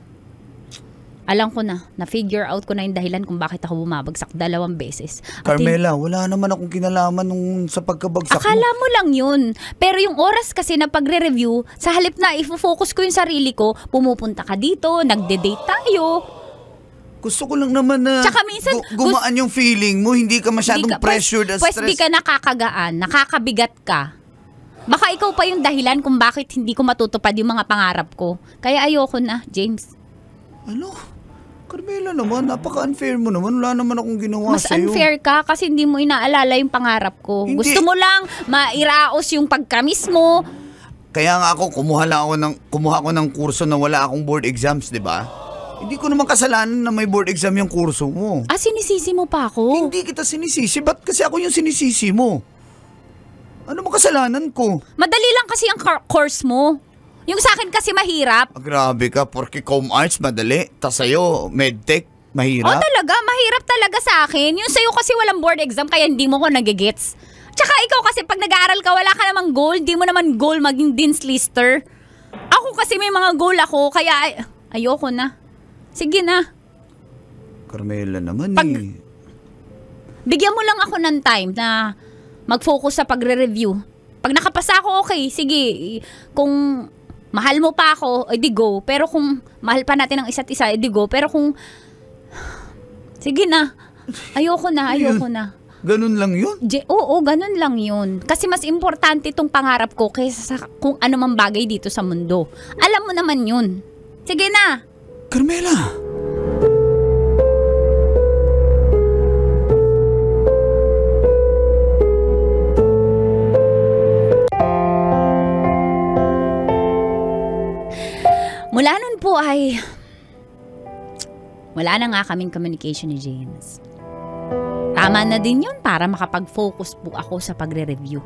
Alam ko na-figure out ko na yung dahilan kung bakit ako bumabagsak 2 beses. Carmela, wala naman akong kinalaman nung sa pagkabagsak Akala mo. mo lang yun. Pero yung oras kasi na pagre-review, sa halip na ifo-focus ko yung sarili ko, pumupunta ka dito, nagde-date tayo. Gusto ko lang naman na Tsaka minsan, gumaan yung feeling mo, hindi ka masyadong pressured at Pues stress. di ka nakakagaan, nakakabigat ka. Baka ikaw pa yung dahilan kung bakit hindi ko matutupad yung mga pangarap ko. Kaya ayoko na, James. Ano? Carmela naman, napaka-unfair mo naman. Wala naman akong ginawa Mas sa'yo. unfair ka kasi hindi mo inaalala yung pangarap ko. Hindi. Gusto mo lang mairaos yung pagkamis mo. Kaya nga ako, kumuha ako ng kurso na wala akong board exams, di ba? Hindi ko naman kasalanan na may board exam yung kurso mo. Ah, sinisisi mo pa ako? Hindi kita sinisisi. Ba't kasi ako yung sinisisi mo? Ano mo kasalanan ko? Madali lang kasi ang course mo. Yung sa akin kasi mahirap. Grabe ka, porque com arts madali. Tas sa'yo, medtech, mahirap. Oh, talaga? Mahirap talaga sa akin. Yung sa'yo kasi walang board exam kaya hindi mo ko nagigets. Tsaka ikaw kasi pag nag-aaral ka, wala ka namang goal. Hindi mo naman goal maging Dean's Lister. Ako kasi may mga goal ako, kaya ayoko na. Sige na. Carmela naman eh. Bigyan mo lang ako ng time na mag-focus sa pagre-review. Pag nakapasa ako, okay, sige. Kung mahal mo pa ako, edi go. Pero kung mahal pa natin ang isa't isa, edi go. Pero kung... Sige na. Ayoko na. Ganun lang yun? Oo, ganun lang yun. Kasi mas importante itong pangarap ko kaysa sa kung ano mang bagay dito sa mundo. Alam mo naman yun. Sige na. Carmela! Mula nun po ay wala na nga kaming communication ni James. Tama na din yun para makapag-focus po ako sa pagre-review.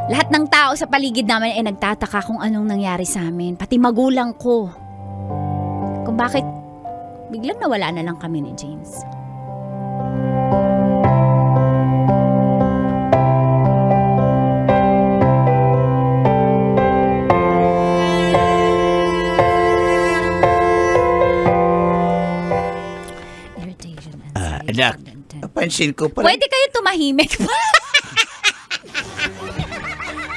Lahat ng tao sa paligid namin ay nagtataka kung anong nangyari sa amin. Pati magulang ko. Kung bakit biglang nawala na lang kami ni James. Anak, napansin ko pala. Pwede kayo tumahimik pa.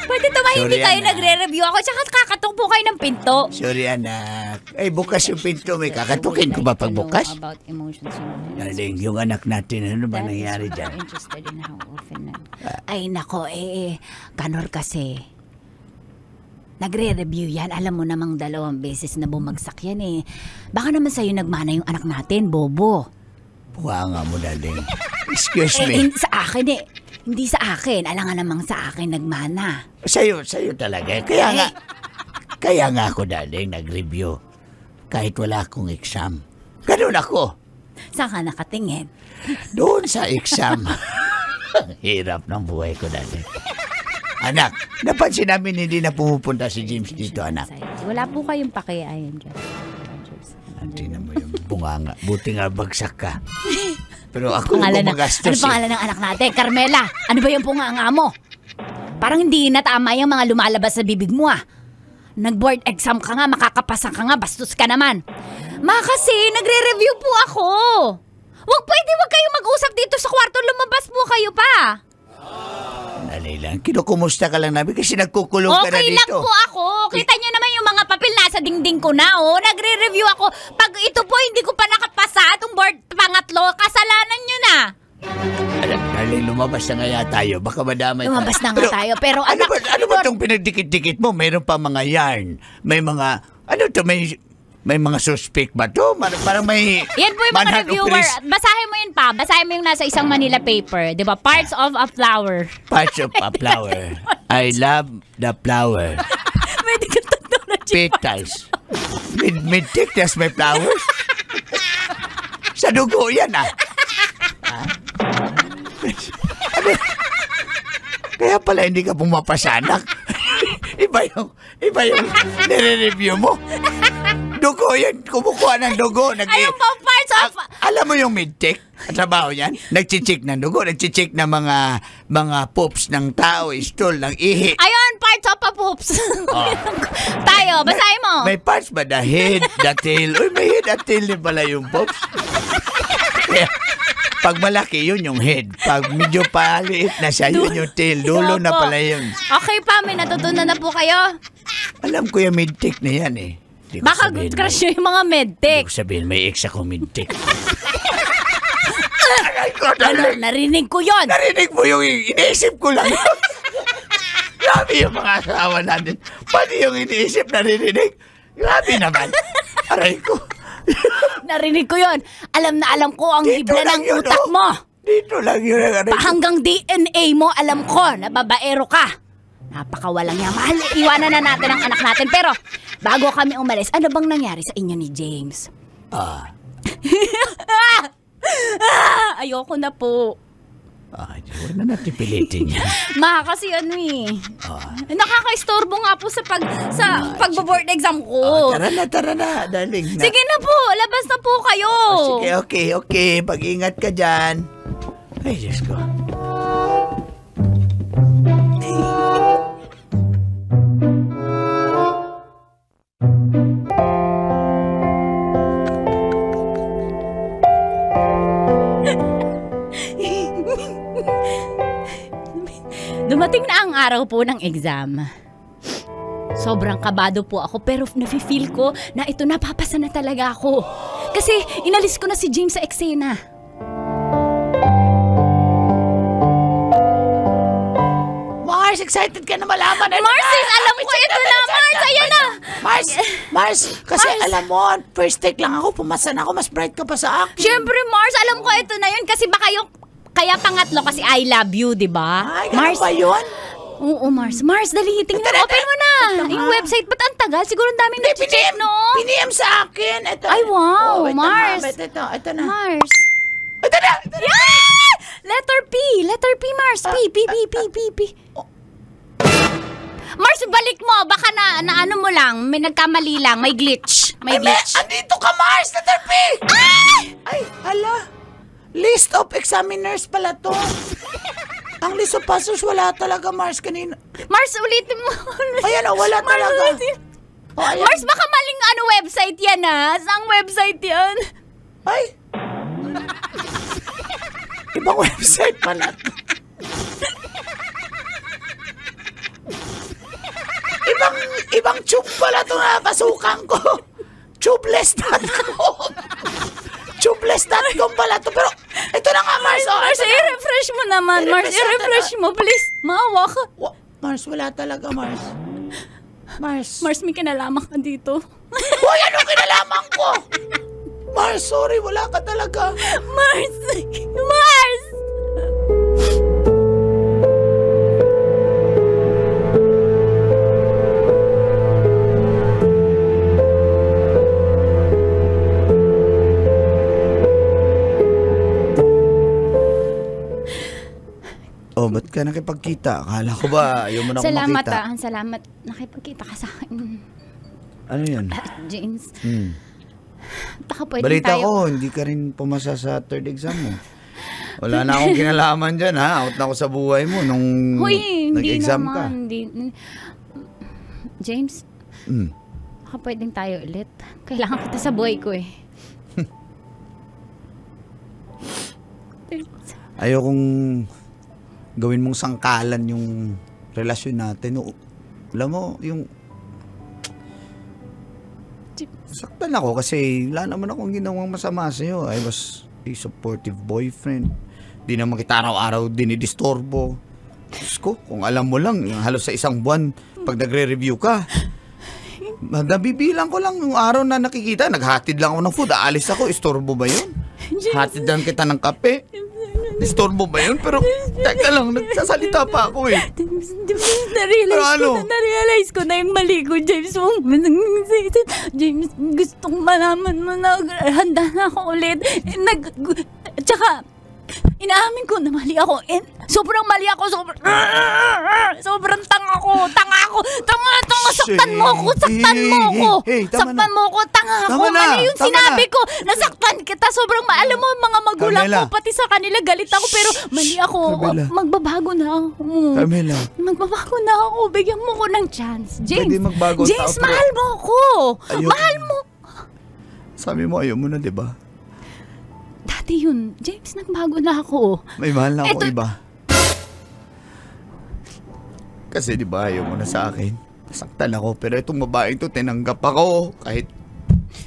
Pwede tumahimik Sorry, kayo, anak. nagre-review ako. Tsaka kakatok po kayo ng pinto. Sorry, anak. Ay, bukas yung pinto. May kakatukin ko ba pag bukas? About emotions. Darling, yung anak natin, ano ba nangyari dyan? Interested in how often Ay, nako, Kanor kasi. Nagre-review yan. Alam mo namang 2 beses na bumagsak yan eh. Baka naman sa'yo nagmana yung anak natin, bobo. Buha nga mo, darling. Excuse me. Sa akin eh. Hindi sa akin. Alangan namang sa akin nagmana. Sa'yo talaga. Kaya nga ako, darling, nag-review. Kahit wala akong exam. Ganun ako. Saan ka nakatingin? Doon sa exam. Hirap ng buhay ko, darling. Anak, napansin namin hindi na pumupunta si James dito, anak. Wala po kayong pakiayan dyan. Tingnan mo yung bunganga. Buti nga bagsak ka. Pero ako Ano gumagastos pangalan ng anak natin? Carmela, ano ba yung punganga mo? Parang hindi na tama yung mga lumalabas sa bibig mo ah. Nag-board exam ka nga, makakapasa ka nga, bastos ka naman. Kasi nagre-review po ako. Wag kayong mag-usap dito sa kwarto, lumabas po kayo pa. Dali lang. Kinukumusta ka lang namin kasi nagkukulong ka na Okay dito. lang po ako. Kita nyo naman yung mga papel nasa dingding ko na oh. Nagre-review ako. Pag ito po hindi ko pa nakapasa atong board pangatlo, kasalanan nyo na. Dali, lumabas na nga yata tayo. Baka madamay tayo. Lumabas na nga tayo. Pero Ano anak, ba itong pinagdikit-dikit mo? Mayroon pa mga yarn. May mga, may mga suspect ba to? Parang may yan po yung mga manhunt reviewer. operation. Basahin mo yun pa. Basahin mo yung nasa isang Manila paper. Di ba? Parts of a flower. Parts of a flower. I love the flower. Medical technology. Petals. Mid-tick, may flowers. Sa dugo yan ah. Ano? Kaya pala hindi ka pumapasanak. iba yung nire-review mo. Dugo yan. Kumukuha ng dugo. Ayun po, parts of... Alam mo yung mid-tick? Trabaho yan? Nagchichik ng dugo. Nagchichik ng mga poops ng tao, stool, ng ihi. Ayun, parts of a poops. Tayo, basahin mo. May parts ba? The head, the tail. Uy, may head at tail din pala yung poops. Kaya, pag malaki, yun yung head. Pag medyo paliit na siya, yun yung tail. Dulo na pala yun. Okay pa, may natutunan na po kayo. Alam ko yung mid-tick na yan eh. Di ko Baka sabihin, crush nyo yung mga medtech. Di ko sabihin, may ex ako mid-tick. Ano, narinig ko yon. Narinig mo yung iniisip ko lang. Grabe yung mga asawa natin. Pati yung iniisip naririnig. Grabe naman. Aray ko. Narinig ko yon. Alam na alam ko ang Dito hibla lang ng yun, utak oh. mo. Dito lang yun. Aray ko. Hanggang DNA mo, alam ko na babaero ka. Napakawalang niya. Mahal, iwanan na natin ang anak natin. Pero, bago kami umalis, ano bang nangyari sa inyo ni James? Ayoko na po. Huwag na natin pilitin yan. Kasi ano eh. Nakaka-istorbo nga po sa pagbo-board exam ko. Tara na, darling. Sige na po, labas na po kayo. Sige, okay. Pag-ingat ka dyan. Ay, Diyos ko. Dumating na ang araw po ng exam. Sobrang kabado po ako pero nafe-feel ko na ito napapasa na talaga ako. Kasi inalis ko na si James sa eksena. Mars, excited ka na malaman. Mars, alam ko ito na, Mars, ayan na. Mars, kasi Mars. alam mo, first take lang ako, pumasa na ako, mas bright ka pa sa akin. Siyempre, Mars, alam ko ito na yun kasi baka yung kaya pangatlo kasi I love you, di ba? Ay, ganun ba yun? Oo, Mars. Mars, dali, tingnan. Open mo na. Yung website, ba't ang tagal? Siguro ang daming nag-check, no? Piniem sa akin. Ito. Ay, wow, wait Mars. Na, ito na. Mars. Ito na. Yeah! Letter P, Mars. P. Mars, balik mo. Baka na ano mo lang. May nagkamali lang. May glitch. Andito ka, Mars. Letter P. Ay, hala. List of examiners pala to. Ang list of passers, wala talaga, Mars, kanina. Mars, ulitin mo. Ayan o, wala Mars, talaga. ulitin. Oh, ayan. Mars, baka maling website yan, ha? Saang website yan? Ay. Ibang website pala to. Ibang tube pala to na pasukan ko. Tubeless.com. Tubeless.com pala to. Pero ito na nga, Mars. Mars, i-refresh mo naman. Mars, i-refresh mo. Please, maawa ka. Mars, wala talaga, Mars. Mars, may kinalaman ka dito. Hoy, anong kinalaman ko? Mars, sorry, wala ka talaga. Mars! ba't ka nakipagkita? Akala ko ba ayaw mo na akong Salamat makita? salamat. Nakipagkita ka sa akin. Ano yan? James, Hmm. baka pwede Balita tayo. ko, hindi ka rin pumasa sa third exam mo. Wala na akong kinalaman dyan, ha? Out na ako sa buhay mo nung Hoy, hindi nag-exam ka. naman. James, Hmm. baka pwedeng tayo ulit. Kailangan kita sa buhay ko eh. Ayokong gawin mong sangkalan yung relasyon natin. Alam mo, yung saktan ako kasi wala naman akong ginawang masama sa'yo. I was a supportive boyfriend. Di naman kita araw-araw dinidistorbo. Diyos ko, kung alam mo lang, yung halos sa isang buwan, pag nagre-review ka, nabibilang ko lang yung araw na nakikita. Naghatid lang ako ng food. Aalis ako. Istorbo ba yun? Hatid lang kita ng kape. Istorbo ba yun? Pero, teka lang, nagsasalita pa ako eh. Na-realize ko na yung mali ko, James. James, gustong malaman mo na handa na ako ulit. Tsaka, inaamin ko na mali ako. Sobrang mali ako. Sobrang tanga ko. Tanga, saktan mo ako. Saktan mo ako. Tanga ako. Mali yung sinabi ko. Nasaktan kita. Sobrang alam mo, mga magulang Carmela. ko, pati sa kanila, galit ako. Pero mali ako. Carmela. Magbabago na ako. Carmela. Magbabago na ako. Bigyan mo ko ng chance. James, Pwede magbago ang James, tao, pero- mahal mo ako. Ayoko. Mahal mo. Sabi mo, ayaw mo na, di ba? Dati yun. James, nagbago na ako. May mahal na ako Eto- iba. Kasi di ba ayaw mo na sa akin. Nasaktan ako. Pero itong babaeng to, tinanggap ako. Kahit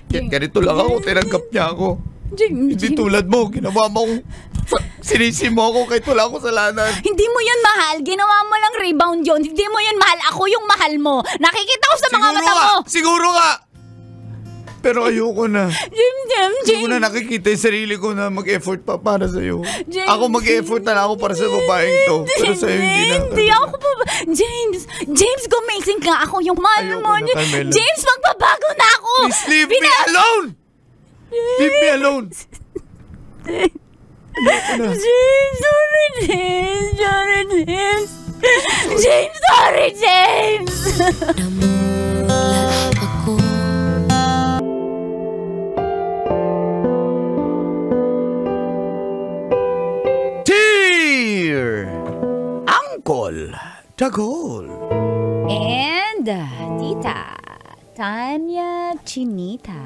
ganito lang ako, tinanggap niya ako. James, Hindi tulad mo, ginawa mo akong sinisi mo ako kahit wala akong kasalanan. Hindi mo yun mahal. Ginawa mo lang rebound yun. Hindi mo yun mahal. Ako yung mahal mo. Nakikita ko sa mga mata mo. Siguro nga! Pero ayoko na. James. Hindi ko na nakikita yung sarili ko na mag-effort pa para sa'yo. James. Ako mag-effort na lang ako para sa babaeng to. Pero sa'yo hindi na. Hindi ako pa. James, gumising ka. Ako yung mahal Ayoko mo. na, Carmela. James, magbabago na ako. Please leave me alone! Leave me alone! James, sorry, James. James, sorry, James. Namulat ako. Dear Uncle Dagol. And Tita Tanya Chinita.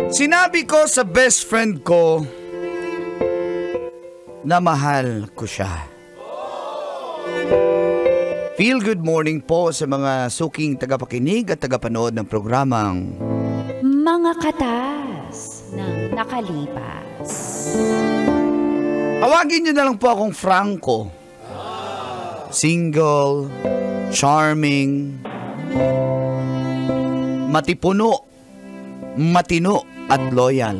Sinabi ko sa best friend ko na mahal ko siya. Feel good morning po sa mga suking tagapakinig at tagapanood ng programang Mga katas ng nakalipas. Tawagin niyo na lang po akong Franco. Single, charming, matipuno, matino at loyal.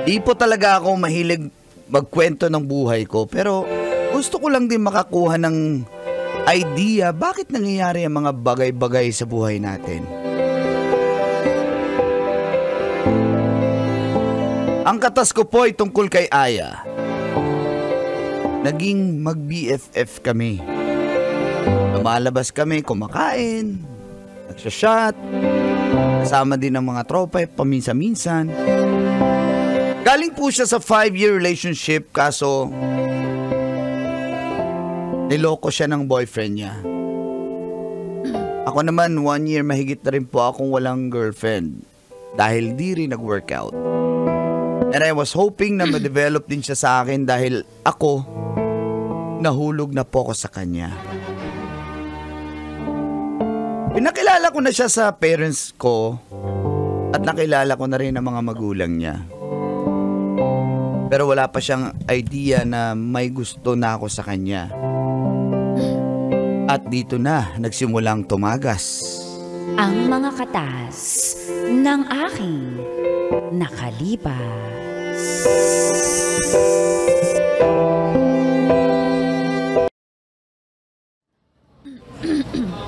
Di po talaga ako mahilig magkwento ng buhay ko, pero gusto ko lang din makakuha ng idea bakit nangyayari ang mga bagay-bagay sa buhay natin. Ang katas ko po ay tungkol kay Aya. Naging mag-BFF kami. Lumalabas kami, kumakain, nagsashot, kasama din ng mga tropa, paminsan-minsan. Galing po siya sa 5-year relationship, kaso niloko siya ng boyfriend niya. Ako naman, 1 year mahigit na rin po akong walang girlfriend dahil di rin nag-workout. And I was hoping na ma-develop din siya sa akin dahil ako, nahulog na po ako sa kanya. Pinakilala ko na siya sa parents ko at nakilala ko na rin ang mga magulang niya. Pero wala pa siyang idea na may gusto na ako sa kanya. At dito na nagsimulang tumagas. Ang mga katas ng aking nakalipas.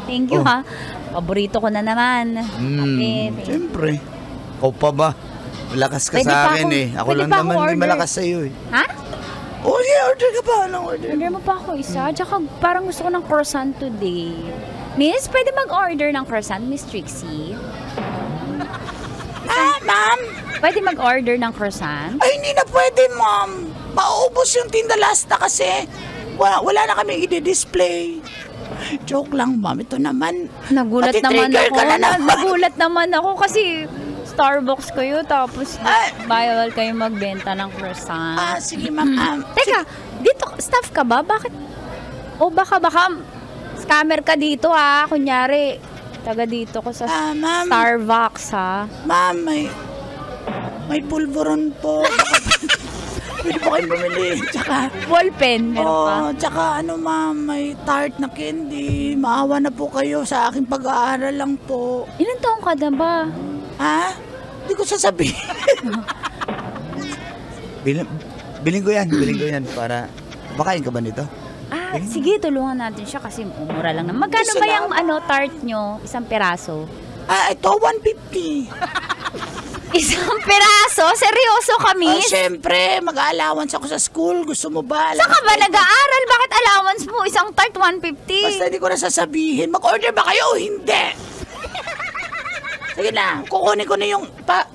Thank you ha. Paborito ko na naman. Okay, thank you. Siyempre. Ikaw pa ba? Malakas ka Pwede sa pa akin ako- eh. Ako pwede lang pa ako naman hindi order. malakas sa'yo eh. Ha? Oh, yeah, order ka pa. Anong order? Order mo pa ako isa. Tsaka parang gusto ko ng croissant today. Miss, pwede mag-order ng croissant, Miss Trixie? Ma'am? Pwede mag-order ng croissant? Ay, hindi na pwede, ma'am. Mauubos yung tinda last na kasi. Wala na kami i-display. Joke lang, ma'am. Ito naman. Nagulat naman Matitrigger ako. ka na naman. Nagulat naman ako kasi Starbucks kayo tapos Ay. bawal kayo magbenta ng croissant. Sige, ma'am. Teka, dito, staff ka ba? Bakit? O baka scammer ka dito ha. Kunyari, taga dito ko sa Ma'am. Starbucks ha. Ma'am, may pulveron po. Pwede po kayo bumili. Tsaka, Ballpen, meron pa. tsaka ma'am, may tart na candy. Maawa na po kayo sa aking pag-aaral lang po. Ilan taong ka na ba? Ha? Hindi ko sasabihin. Biling ko yan para... Makain ka ba nito? Sige, tulungan natin siya kasi mura lang na. Magkano ba yung tart nyo? Isang peraso? Ito, 150. Isang peraso? Seryoso kami? Siyempre, mag-allowance ako sa school. Gusto mo ba? Saan ka ba nag-aaral? Bakit allowance mo? Isang tart, 150? Basta hindi ko na sasabihin. Mag-order ba kayo o hindi? Sige na, kukunin ko na yung...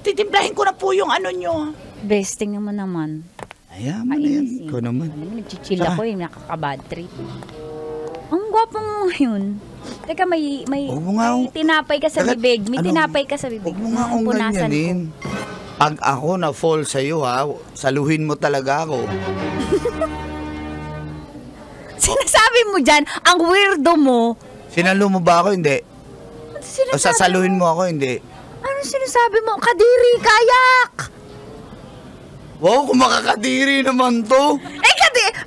titimplahin ko na po yung nyo. Besting mo naman. Ayaman na yan. Ikaw naman. Nagchichill ako nakaka-bad trip. Ang gwapo mo ngayon. Teka, may tinapay ka sa bibig. May tinapay ka sa bibig. Huwag mo nga akong Punasan ganyanin. Pag ako na fall sa'yo ha, saluhin mo talaga ako. Sinasabi mo dyan, ang weirdo mo. Sinalo mo ba ako? Hindi. O sasaluhin mo ako? Hindi. Ano sinasabi mo? Kadiri, kayak! Wow, kung makakadiri naman to.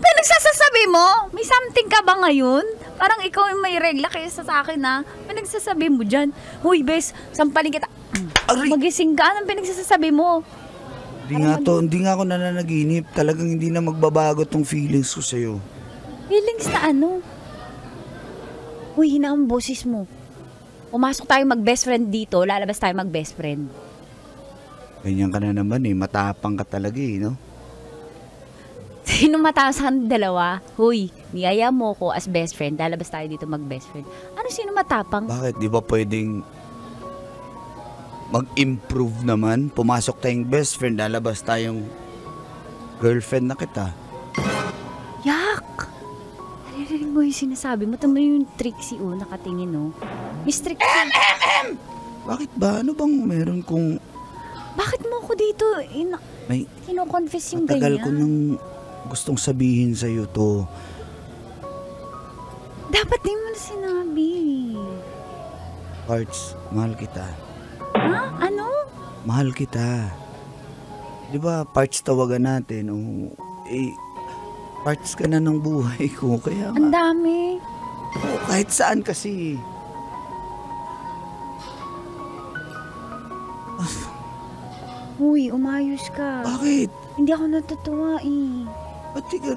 Pinagsasasabi mo? May something ka ba ngayon? Parang ikaw yung may regla kaysa sa akin ha. Pinagsasabi mo dyan. Huy, bes, sampalin kita. Magising ka. Anong pinagsasabi mo? Hindi nga ako nananaginip. Talagang hindi na magbabago tong feelings ko sa'yo. Feelings na ano? Huy, hina ang boses mo. Pumasok tayo mag-best friend dito, lalabas tayo mag-best friend. Ganyan ka na naman eh. Matapang ka talaga eh, no? Sino mataas ang dalawa? Huy, niyaya mo ko as best friend, lalabas tayo dito mag-best friend. Ano sino matapang? Bakit? Di ba pwedeng mag-improve naman? Pumasok tayong best friend, lalabas tayong girlfriend na kita. Yak! Naririnig mo yung sinasabi mo. Tama yung Trixie nakatingin Miss Trixie. Bakit ba? Ano bang meron kung... Bakit mo ako dito May kino-confess yung matagal ganyan? ko nang gustong sabihin sa'yo to. Dapat di mo na sinabi. Parts, mahal kita. Ha? Ano? Mahal kita. Di ba, parts tawagan natin. Parts ka na ng buhay ko. Kaya Ang dami. kahit saan kasi. Uy, umayos ka. Bakit? Hindi ako natutuwa Ba't di ka...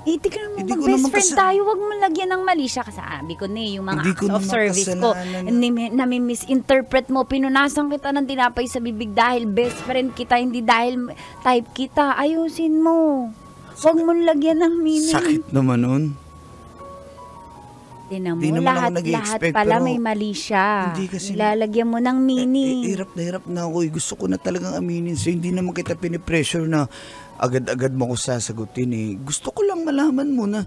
tignan mo, Hindi ko mag-best naman friend tayo. Huwag mo lagyan ng mali siya. Kasabi ko na yung mga Hindi ko acts of naman service ko. kasalanan. Nami-misinterpret mo. Pinunasan kita ng tinapay sa bibig dahil best friend kita, hindi dahil type kita. Ayusin mo. Huwag mo lagyan ng meaning. Sakit naman nun. Tinan Hindi mo, naman ako lahat nag-i-expect, pala pero may mali siya. hindi kasi- Ilalagyan mo ng meaning. Hirap na ako. Gusto ko na talagang aminin sa'yo. Hindi naman kita pinipressure na agad-agad mo ko sasagutin eh. Gusto ko lang malaman mo na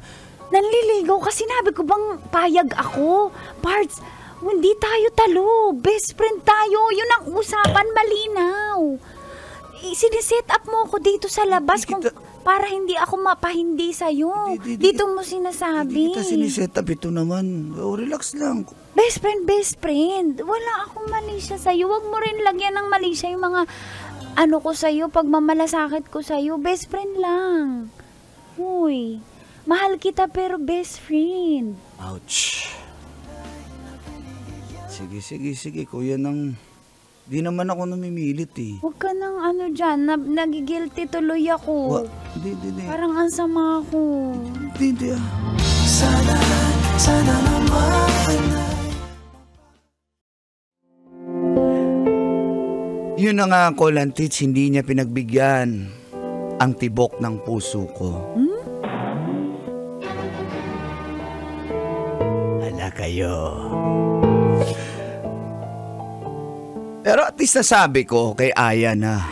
Nanliligaw kasi sinabi ko bang payag ako? Parts, hindi tayo talo. Best friend tayo. Yun ang usapan, malinaw. Siniset up mo ako dito sa labas para hindi ako mapahindi sa'yo. Dito mo sinasabi. hindi kita siniset up. Ito naman. Relax lang. Best friend. Wala akong mali siya sa'yo. Huwag mo rin lagyan ng mali siya yung mga ko sa'yo, pagmamalasakit ko sa'yo. Best friend lang. Uy, mahal kita pero best friend. Ouch. Sige. Kuya nang Di naman ako namimilit eh. Huwag ka nang ano dyan, nagigilty tuloy ako. Hindi. Parang ang sama ako. Hindi ah. Sana naman. Yun na nga, Kolantits, hindi niya pinagbigyan ang tibok ng puso ko. Hala kayo. Pero at least nasabi ko kay Aya na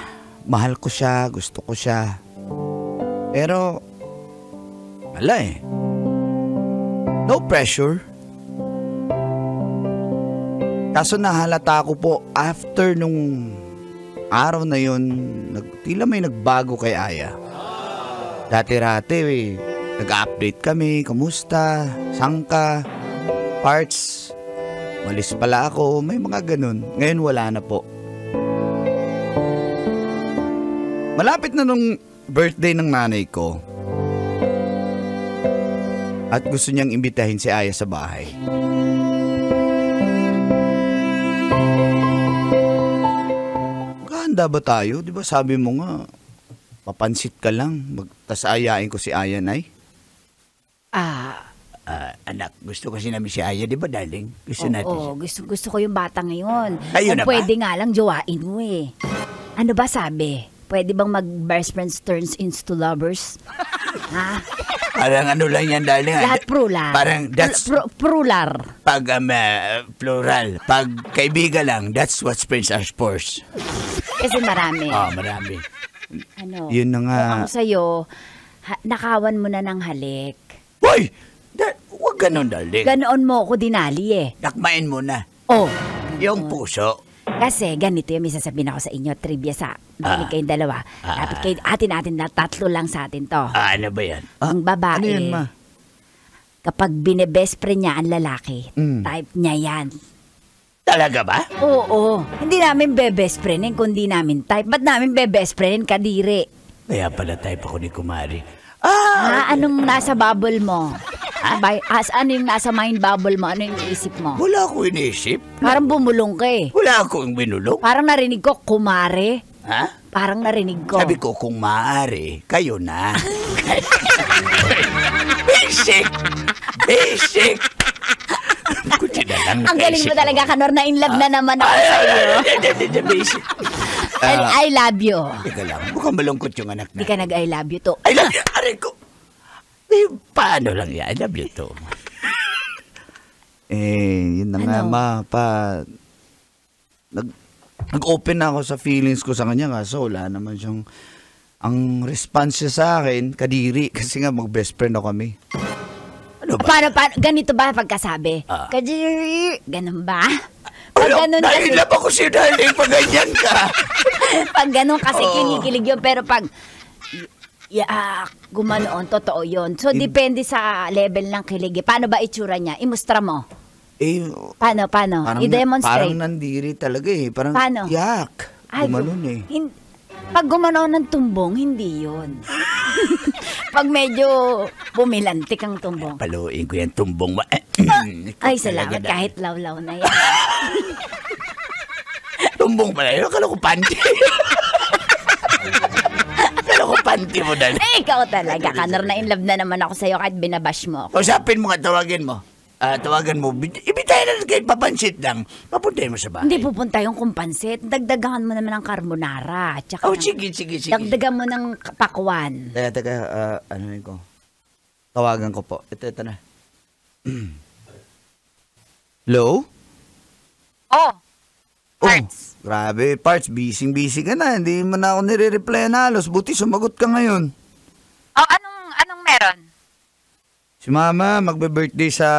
mahal ko siya, gusto ko siya. Pero, wala eh. No pressure. Kaso nahalata ko po after nung araw na yun, tila may nagbago kay Aya. Dati-rati nag-update kami, kamusta, sangka, parts, walis pala ako, may mga ganun. Ngayon wala na po. Malapit na nung birthday ng nanay ko. At gusto niyang imbitahin si Aya sa bahay. Handa ba tayo? Di ba sabi mo nga, papansit ka lang, tas ayain ko si Aya, Nay? Anak, gusto kasi namin si Aya, di ba, darling? Gusto natin siya. Oo, gusto ko yung bata ngayon. Ayun na ba? Pwede nga lang jowain mo eh. Ano ba sabi? Pwede bang mag-best friends turns into lovers? Ha? Parang ano lang yan, darling. Lahat plural. Parang that's... Plural. Pag plural. Pag kaibigan lang, that's what friends are for. Kasi marami. Marami. Ano? Yun na nga. Kung ako sa'yo, nakawan mo na ng halik. Hoy! Huwag ganun, darling. Ganoon mo ako dinali eh. Dakmain mo na. Oh. Yung puso. Kasi ganito yung may sasabihin ako sa inyo, trivia sa makinig kayong dalawa. Dapat kayo, atin na, tatlo lang sa atin to. Ano ba yan? Ang babae, Ano yan, ma? kapag binebest friend niya ang lalaki, type niya yan. Talaga ba? Oo. Hindi namin best friendin, kundi namin type. Ba't namin best friendin, kadiri? Kaya pala type ako ni Kumari. Anong nasa bubble mo? Ano yung nasa mind bubble mo? Ano yung isip mo? Wala ako inisip. Parang bumulong ka eh. Wala akong binulong. Parang narinig ko, kumare. Ha? Parang narinig ko. Sabi ko, kung maaari, kayo na. Basic! Basic! Ang galing mo talaga, Kanor, na in love na naman ako sa iyo. Basic. I love you. Teka lang, mukhang malungkot yung anak na. Di ka nag-I love you to. I love you! Aray ko! Paano lang yan? I love you to. Yun na nga, Ano? Nag-open na ako sa feelings ko sa kanya, kaso wala naman siyang, ang response niya sa akin, kadiri, kasi nga mag-best friend ako kami. Ano ba? Paano, ganito ba pagkasabi? Kadiri, ganun ba? Pag ganun kasi, Nahilap ako si darling pag ganyan ka. pag ganun kasi kinikilig yun, pero pag, gumanoon, totoo yun. So, depende sa level ng kilig. Paano ba itsura niya? Imustra mo. Paano? Parang I-demonstrate. nandiri talaga eh. Parang Paano? yak. Gumanon eh. Pag gumanoon ng tumbong, hindi yun. Pag medyo bumilantik ang tumbong. Paluin ko yan tumbong mo. Ay, salamat. Kahit lawlaw na yan. Tumbong pala yun. Akala ko panty. Akala ko panty mo dali. Ikaw talaga, Kanor, na in love na naman ako sa'yo kahit binabash mo ako. Usapin mo nga, tawagin mo. Tawagan mo. Ibitayin na kahit papansit lang. Papuntahin mo sa bahay. Hindi pupunta yung kumpansit. Dagdagan mo naman ng carbonara. Tsaka Sige. dagdagan mo ng pakwan. Teka, ano yun ko? Tawagan ko po. Ito na. Hello? Parts. Grabe, Parts. Busy ka na. Hindi mo na ako nire-reply na halos. Buti sumagot ka ngayon. Anong meron? Si Mama, magbe-birthday sa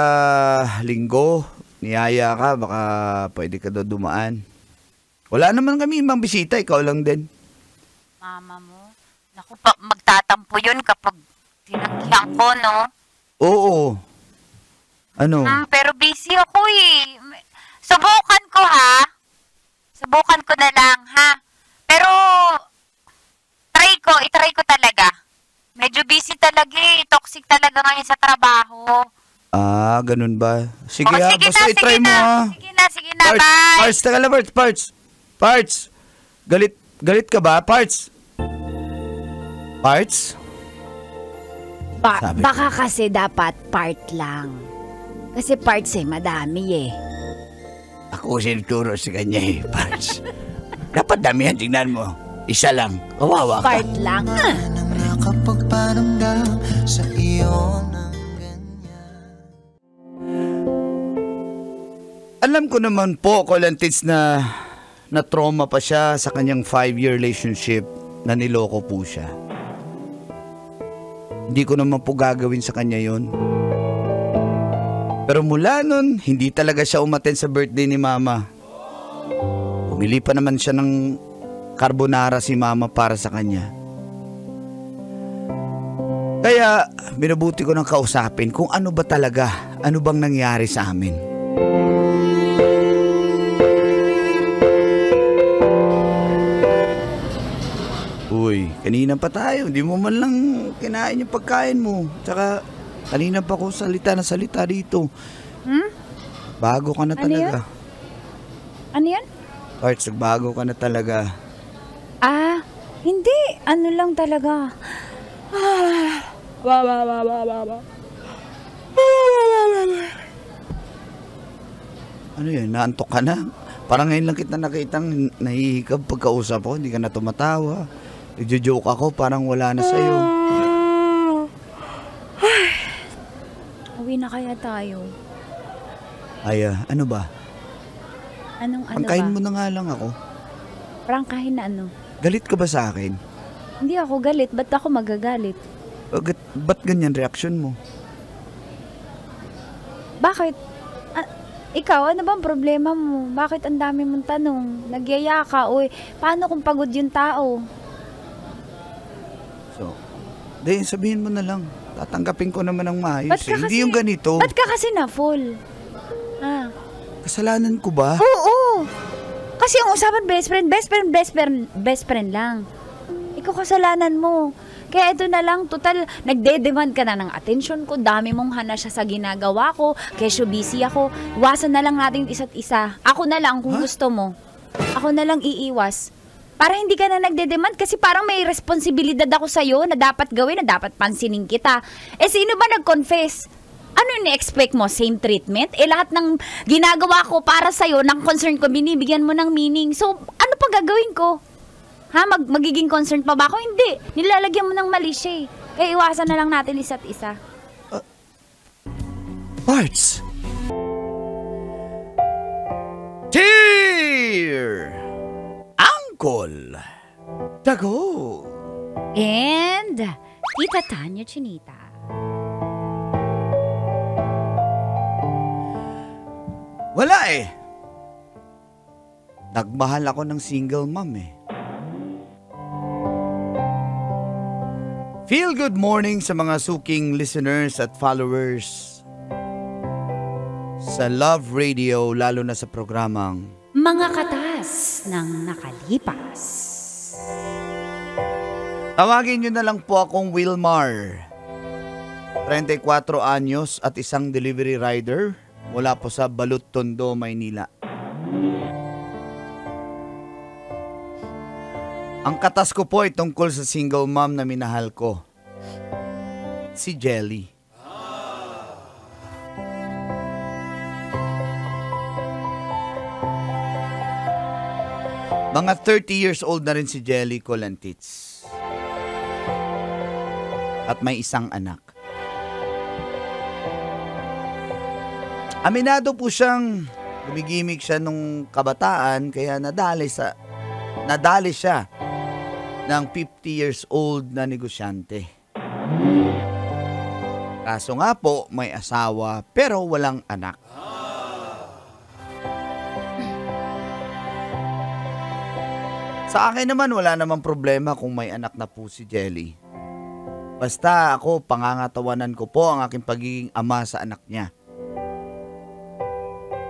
linggo. Niyaya ka, baka pwede ka daw dumaan. Wala naman kami ibang bisita, ikaw lang din. Mama mo? Naku, magtatampo yun kapag tinanggihan ko, no? Oo. Ano? Pero busy ako eh. Subukan ko, ha? Subukan ko na lang, ha? Pero, itry ko talaga. Medyo busy talaga eh. Toxic talaga ngayon sa trabaho. Ganun ba? Sige Oh, ha, sige basta na, itry sige mo na. ha. Sige na, Parts, bye. Parts, taga lang, Parts. Parts! Galit ka ba, Parts? Parts? Sabi ko. Baka kasi dapat part lang. Kasi parts madami Ako sinuturo sa kanya Parts. Dapat damihan, tingnan mo. Isa lang. Kawawa ka. Part lang. Nakapagparamdam sa iyo ng ganyan. Alam ko naman po, Colantits, na trauma pa siya sa kanyang 5-year relationship na niloko po siya. Hindi ko naman po gagawin sa kanya yon. Pero mula nun, hindi talaga siya umattend sa birthday ni Mama. Bumili pa naman siya ng carbonara si Mama para sa kanya. Kaya, binabuti ko ng kausapin kung ano ba talaga, ano bang nangyari sa amin. Uy, kanina pa tayo. Hindi mo man lang kinain yung pagkain mo. Tsaka, kanina pa ako salita dito. Bago ka na Ano talaga. Ano yan? Parts, bago ka na talaga. Hindi. Ano lang talaga. Ano yun? Naantok ka na? Parang ngayon lang kita nakitang nahihikab pagkausap ko. Hindi ka na tumatawa. Nagjo-joke ako, parang wala na sa'yo. Uwi na kaya tayo. Ay, ano ba? Anong ano Pangkain ba? mo na nga lang ako. Prangkahin na ano? Galit ka ba sa akin? Hindi ako galit. Ba't ako magagalit? Ba't ganyan reaksyon mo? Bakit? Ikaw, ano bang problema mo? Bakit ang dami mong tanong? Nagyaya ka, uy. Paano kung pagod yung tao? So, sabihin mo na lang. Tatanggapin ko naman ng maayos. Ba't ka Hindi yung ganito. Ba't ka kasi na full? Kasalanan ko ba? Oo! Kasi yung usapan best friend lang. Ikaw kasalanan mo. Kaya ito na lang, total, nagde-demand ka na ng attention ko, dami mong hana siya sa ginagawa ko, kesyo busy ako, iwasan na lang natin isa't isa. Ako na lang kung gusto mo. Ako na lang iiwas. Para hindi ka na nagde-demand kasi parang may responsibilidad ako sa'yo na dapat gawin, na dapat pansinin kita. Sino ba nag-confess? Ano ni-expect mo? Same treatment? Lahat ng ginagawa ko para sa'yo, ng concern ko, binibigyan mo ng meaning. So, ano pa gagawin ko? Magiging concern pa ba ako? Hindi. Nilalagyan mo ng mali siya Kaya iwasan na lang natin isa't isa. Parts! Cheer! Uncle! Dago! And, Tita Tanya Chinita. Wala Nagmahal ako ng single mom Feel good morning sa mga suking listeners at followers sa Love Radio, lalo na sa programang Mga Katas ng Nakalipas. Tawagin nyo na lang po akong Wilmar, 34 anyos at isang delivery rider mula po sa Balut, Tondo, Maynila. Ang katas ko po ay tungkol sa single mom na minahal ko, si Jelly. Mga 30 years old na rin si Jelly Colantits. At may isang anak. Aminado po siyang gumigimik siya nung kabataan kaya nadali siya ng 50 years old na negosyante. Kaso nga po, may asawa pero walang anak. Sa akin naman, wala namang problema kung may anak na po si Jelly. Basta ako, pangangatawanan ko po ang aking pagiging ama sa anak niya.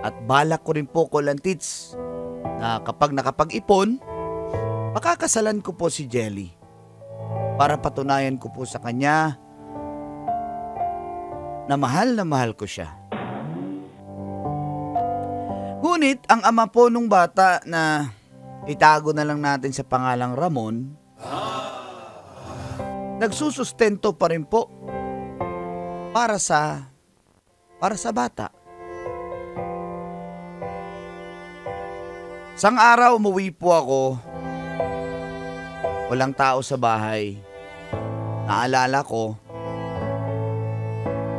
At balak ko rin po, Colantits, na kapag nakapag-ipon, makakasalan ko po si Jelly para patunayan ko po sa kanya na mahal ko siya. Ngunit ang ama po nung bata na itago na lang natin sa pangalang Ramon, nagsusustento pa rin po para sa bata. Sang araw umuwi po ako, walang tao sa bahay. Naalala ko,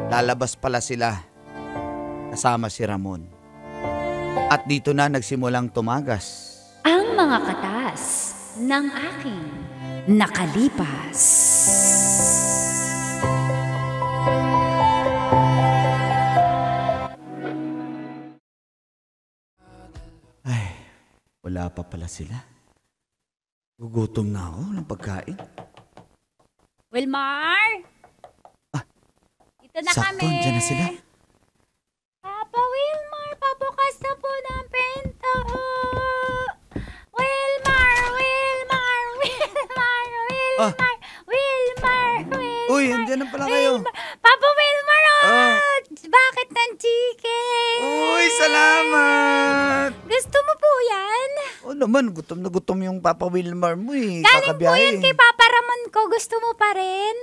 lalabas pala sila kasama si Ramon. At dito na nagsimulang tumagas Ang mga katas ng aking nakalipas. Wala pa pala sila. Gugutom na ako ng pagkain. Wilmar! Ito na Sakto, kami. dyan na sila. Papa Wilmar, pabukas na po ng pinto. Wilmar, Wilmar, Wilmar, Wilmar, Wilmar, Wilmar. Uy, andyan na pala kayo. Papa Wilmar, Ah. Bakit ng chicken? Uy, salamat! Gusto mo po yan? O naman, gutom na gutom yung Papa Wilmar mo eh. Galing po Kakabiyahe. yan kay Papa Ramon ko. Gusto mo pa rin?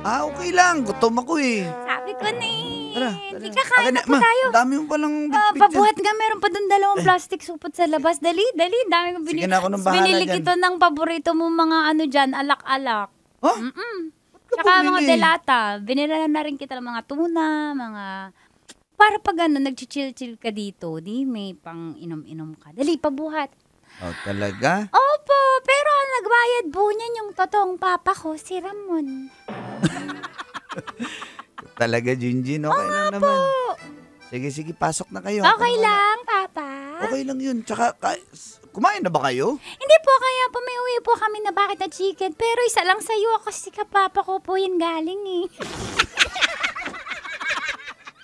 Okay lang. Gutom ako eh. Sabi ko na eh. Tara, Hindi kakain na po Ma, tayo. dami mo palang bitbit dyan. Pabuhat nga, meron pa doon 2 plastic supot sa labas. Dali. Dami ko Sige na, ako nang bahala binili dyan. ito ng paborito mo mga ano dyan, alak-alak. Huh? Tsaka mga bumili? delata. Binila na rin kita ng mga tuna, mga... Para pag ano, nag-chill-chill ka dito, di may pang inom-inom ka. Dali, pabuhat. Oh, talaga? Opo, pero ang nagbayad po niyan yung totoong papa ko, si Ramon. Talaga, Jinjin. Okay lang naman. Sige, pasok na kayo. Okay lang, papa. Okay lang yun. Tsaka, kumain na ba kayo? Hindi po, kaya po may uwi po kami na bakit na chicken. Pero isa lang sa'yo kasi kapapa ko po yun galing eh.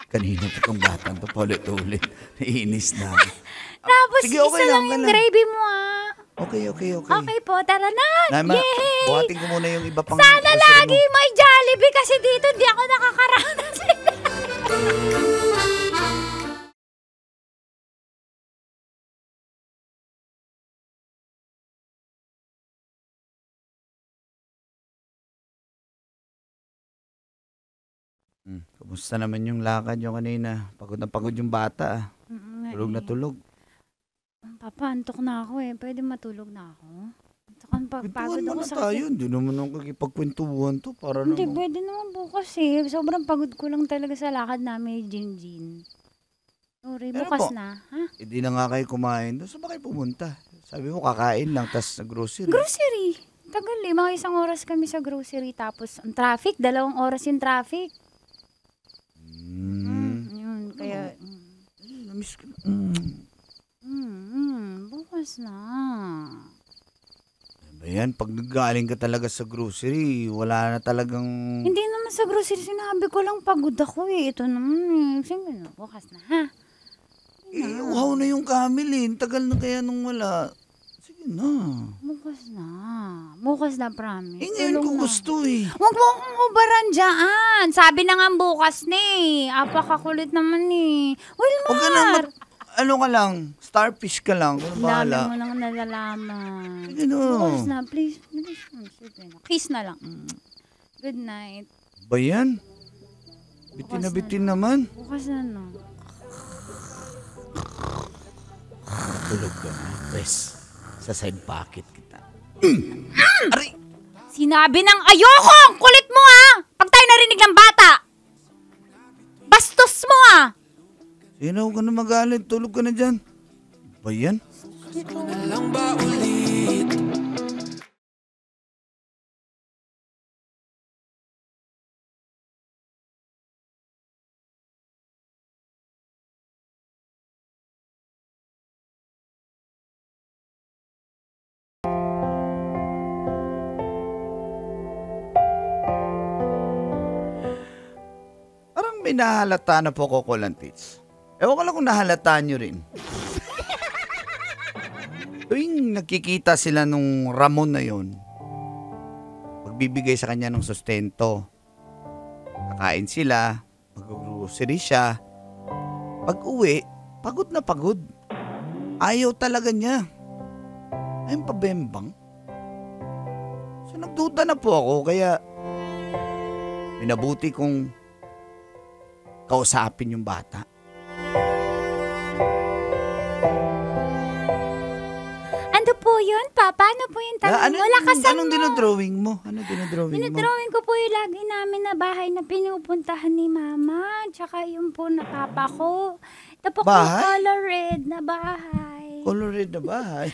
Kanina pa itong batang to, paulit-ulit. Naiinis na. Tapos sige, okay isa lang okay yung lang. gravy mo ah. Okay. Okay po, tara na. Naima, Yay! buhatin ko muna yung iba pang... Sana grocery lagi mo. may Jollibee kasi dito hindi ako nakakaranas. Kumusta naman yung lakad yung kanina? Pagod na pagod yung bata. Tulog na tulog. Papa, antok na ako eh. Pwede matulog na ako? Pagod Kwentuhan mo ako na sa... tayo. Hindi naman ako kikipagkwentuhan to. Para Hindi, naman. pwede naman bukas eh. Sobrang pagod ko lang talaga sa lakad namin, Jinjin. Sorry, Pero bukas po, na. Ha? Hindi na nga kayo kumain. Doon sa ba kayo pumunta? Sabi mo kakain lang, tas grocery. Grocery. Tagal eh. Mga 1 oras kami sa grocery. Tapos ang traffic, 2 oras yung traffic. Yun, kaya... Namiss ko. Bukas na. Ano ba yan? Pag nagaling ka talaga sa grocery, wala na talagang... Hindi naman sa grocery, sinabi ko lang pagod ako eh. Ito naman eh. Sige na, bukas na ha. Wow na yung Camille. Tagal na kaya nung wala. Sige na. Bukas na, promise. Ngayon ko Tulog na. gusto eh. Huwag mo akong ubaran dyan. Sabi na nga bukas na eh. Apakakulit naman eh. Wilmar! Huwag ka na ano ka lang, starfish ka lang. Kung Dami bahala. mo nang nalalaman. Sige na. Bukas na, please. Sige na. Kiss na lang. Good night. Ba yan? Bitin na Bukas bitin naman. Bukas na, no? Tulog ka na. Pwes, sa side pocket kita. Aray! Sinabi ng ayoko! Ang kulit mo ah! Pag tayo narinig ng bata! Bastos mo ah! Sige na, huwag ka na magalit. Tulog ka na dyan. Ba yan? Parang may nahalata na po ko, Kolantits. Ewan ko lang kung nahalata nyo rin. Tuwing nakikita sila nung Ramon na yon, magbibigay sa kanya ng sustento. Kakain sila, mag-grocery siya. Pag uwi, pagod na pagod. Ayaw talaga niya. Ayun pa bembang? So nagduda na po ako kaya minabuti kong kausapin yung bata. Ano po yun, Papa? Ano po yung tanong mo? Lakasan Anong mo. dinodrawing mo? Ano dinodrawing mo? Dinodrawing ko po yung lagi namin na bahay na pinupuntahan ni Mama. Tsaka yung po na Papa ko. Ito po Bahay? color red na bahay. Color red na bahay.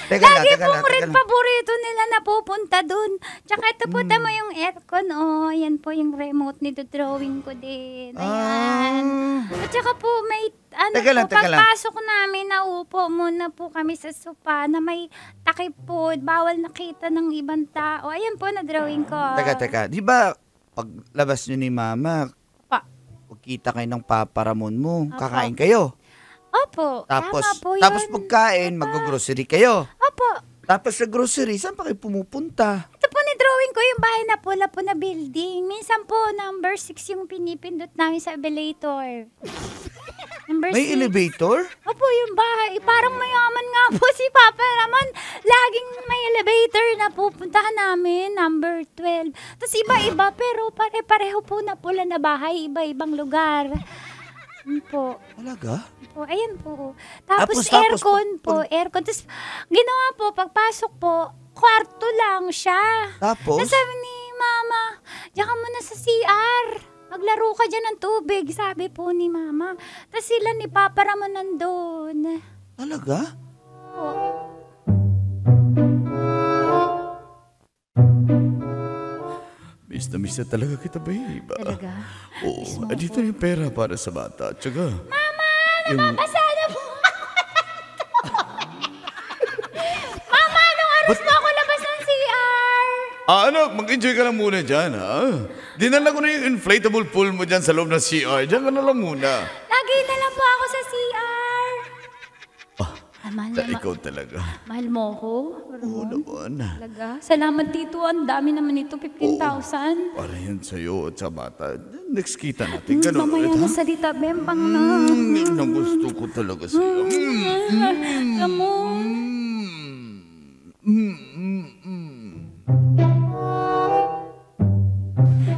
Teka Lagi lang. pong red paborito nila na pupunta dun. Tsaka ito po tama yung aircon. Oh, yan po yung remote nito drawing ko din. Ayan. At tsaka po may Teka lang. pagpasok namin, naupo muna po kami sa sopa na may takip po. Bawal nakita ng ibang tao. Ayan po na drawing ko. Teka. Di ba paglabas nyo ni Mama, kita kayo ng Papa Ramon mo, kakain kayo. Opo, Tapos, tama po yun. tapos pagkain, mag-grocery kayo. Opo. Tapos sa grocery, saan pa kayo pumupunta? Ito po ni-drawing ko yung bahay na pula po na building. Minsan po, number 6 yung pinipindot namin sa elevator. Number May 6. elevator? Opo, yung bahay. Parang mayaman nga po si Papa Ramon. Laging may elevator na pupuntahan namin. Number 12. Tapos iba-iba, pero pare-pareho po na pula na bahay. Iba-ibang lugar. Po. Talaga? Po, ayan po. Tapos Tapos, aircon po, aircon. Tapos ginawa po, pagpasok po, kwarto lang siya. Tapos? Tapos sabi ni Mama, diyan ka muna sa CR. Maglaro ka dyan ng tubig, sabi po ni Mama. Tapos sila ni Papa Ramon nandun. Talaga? Po. Miss na miss na talaga kita, babe. Talaga? Oo, andito yung pera para sa bata. Tsaka, Nababasa na po. Mama, anong oras mo ako labas ng CR? anak, mag-enjoy ka lang muna dyan, ha? Dinala ko na yung inflatable pool mo dyan sa loob ng CR. Diyan ka na lang muna. Lagi na lang po ako sa CR. Mahal na Ikaw talaga. mahal mo ko? Oo naman. Talaga? Salamat dito. Ang dami naman ito. 15,000. Para yan sa'yo at sa bata. Next kita natin. Ganun Mamaya ulit, ha? na salita. Bembang na. Yan ang gusto ko talaga sa'yo. Alam mo.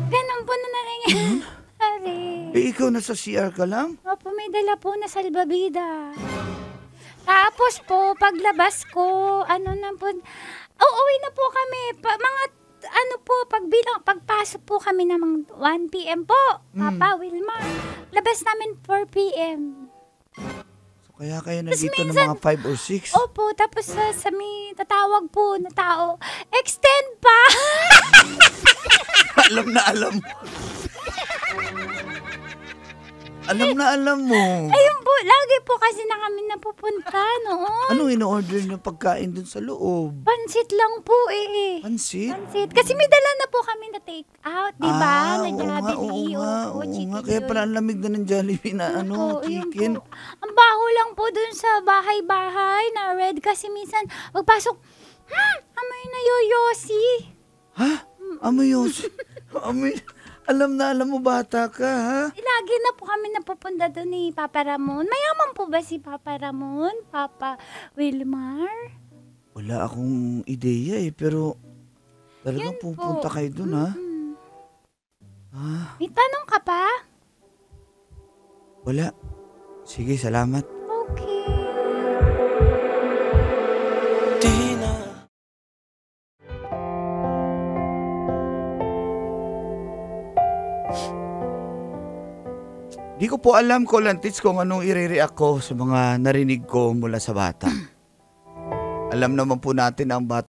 Ganun po na nangyayari. Ikaw nasa CR ka lang? Opo, may dala po na salbabida. Tapos po, paglabas ko, uuwi na po kami. Pagpasok po kami ng 1 p.m. po. Papa, Wilma. Labas namin 4 p.m. So, kaya kayo nandito ng mga 5 or 6? Opo, tapos sa may tatawag po na tao, extend pa! Alam na alam mo. Alam mo. Ayun po, lagi po kasi na kami napupunta noon. Anong in-order ng pagkain dun sa loob? Pansit lang po eh. Pansit? Pansit. Kasi may dala na po kami na take out, di ba? Na oo nga. Jollibee. Oo nga. Kaya pala ang lamig na ng Jollibee na Yun chicken. po. Ang baho lang po dun sa bahay-bahay na red kasi minsan pagpasok, amoy na yoyosi. Ha? Amoy yun. Amoy. Alam mo bata ka, ha? Lagi na po kami napupunta doon ni Papa Ramon. Mayaman po ba si Papa Ramon? Papa Wilmar? Wala akong ideya pero talagang Yun po. pupunta kayo dun, ha? May tanong ka pa? Wala. Sige, salamat. Okay. Di na Di ko po alam, Kolantits, kung anong i-react ko sa mga narinig ko mula sa bata. Alam naman po natin ang bata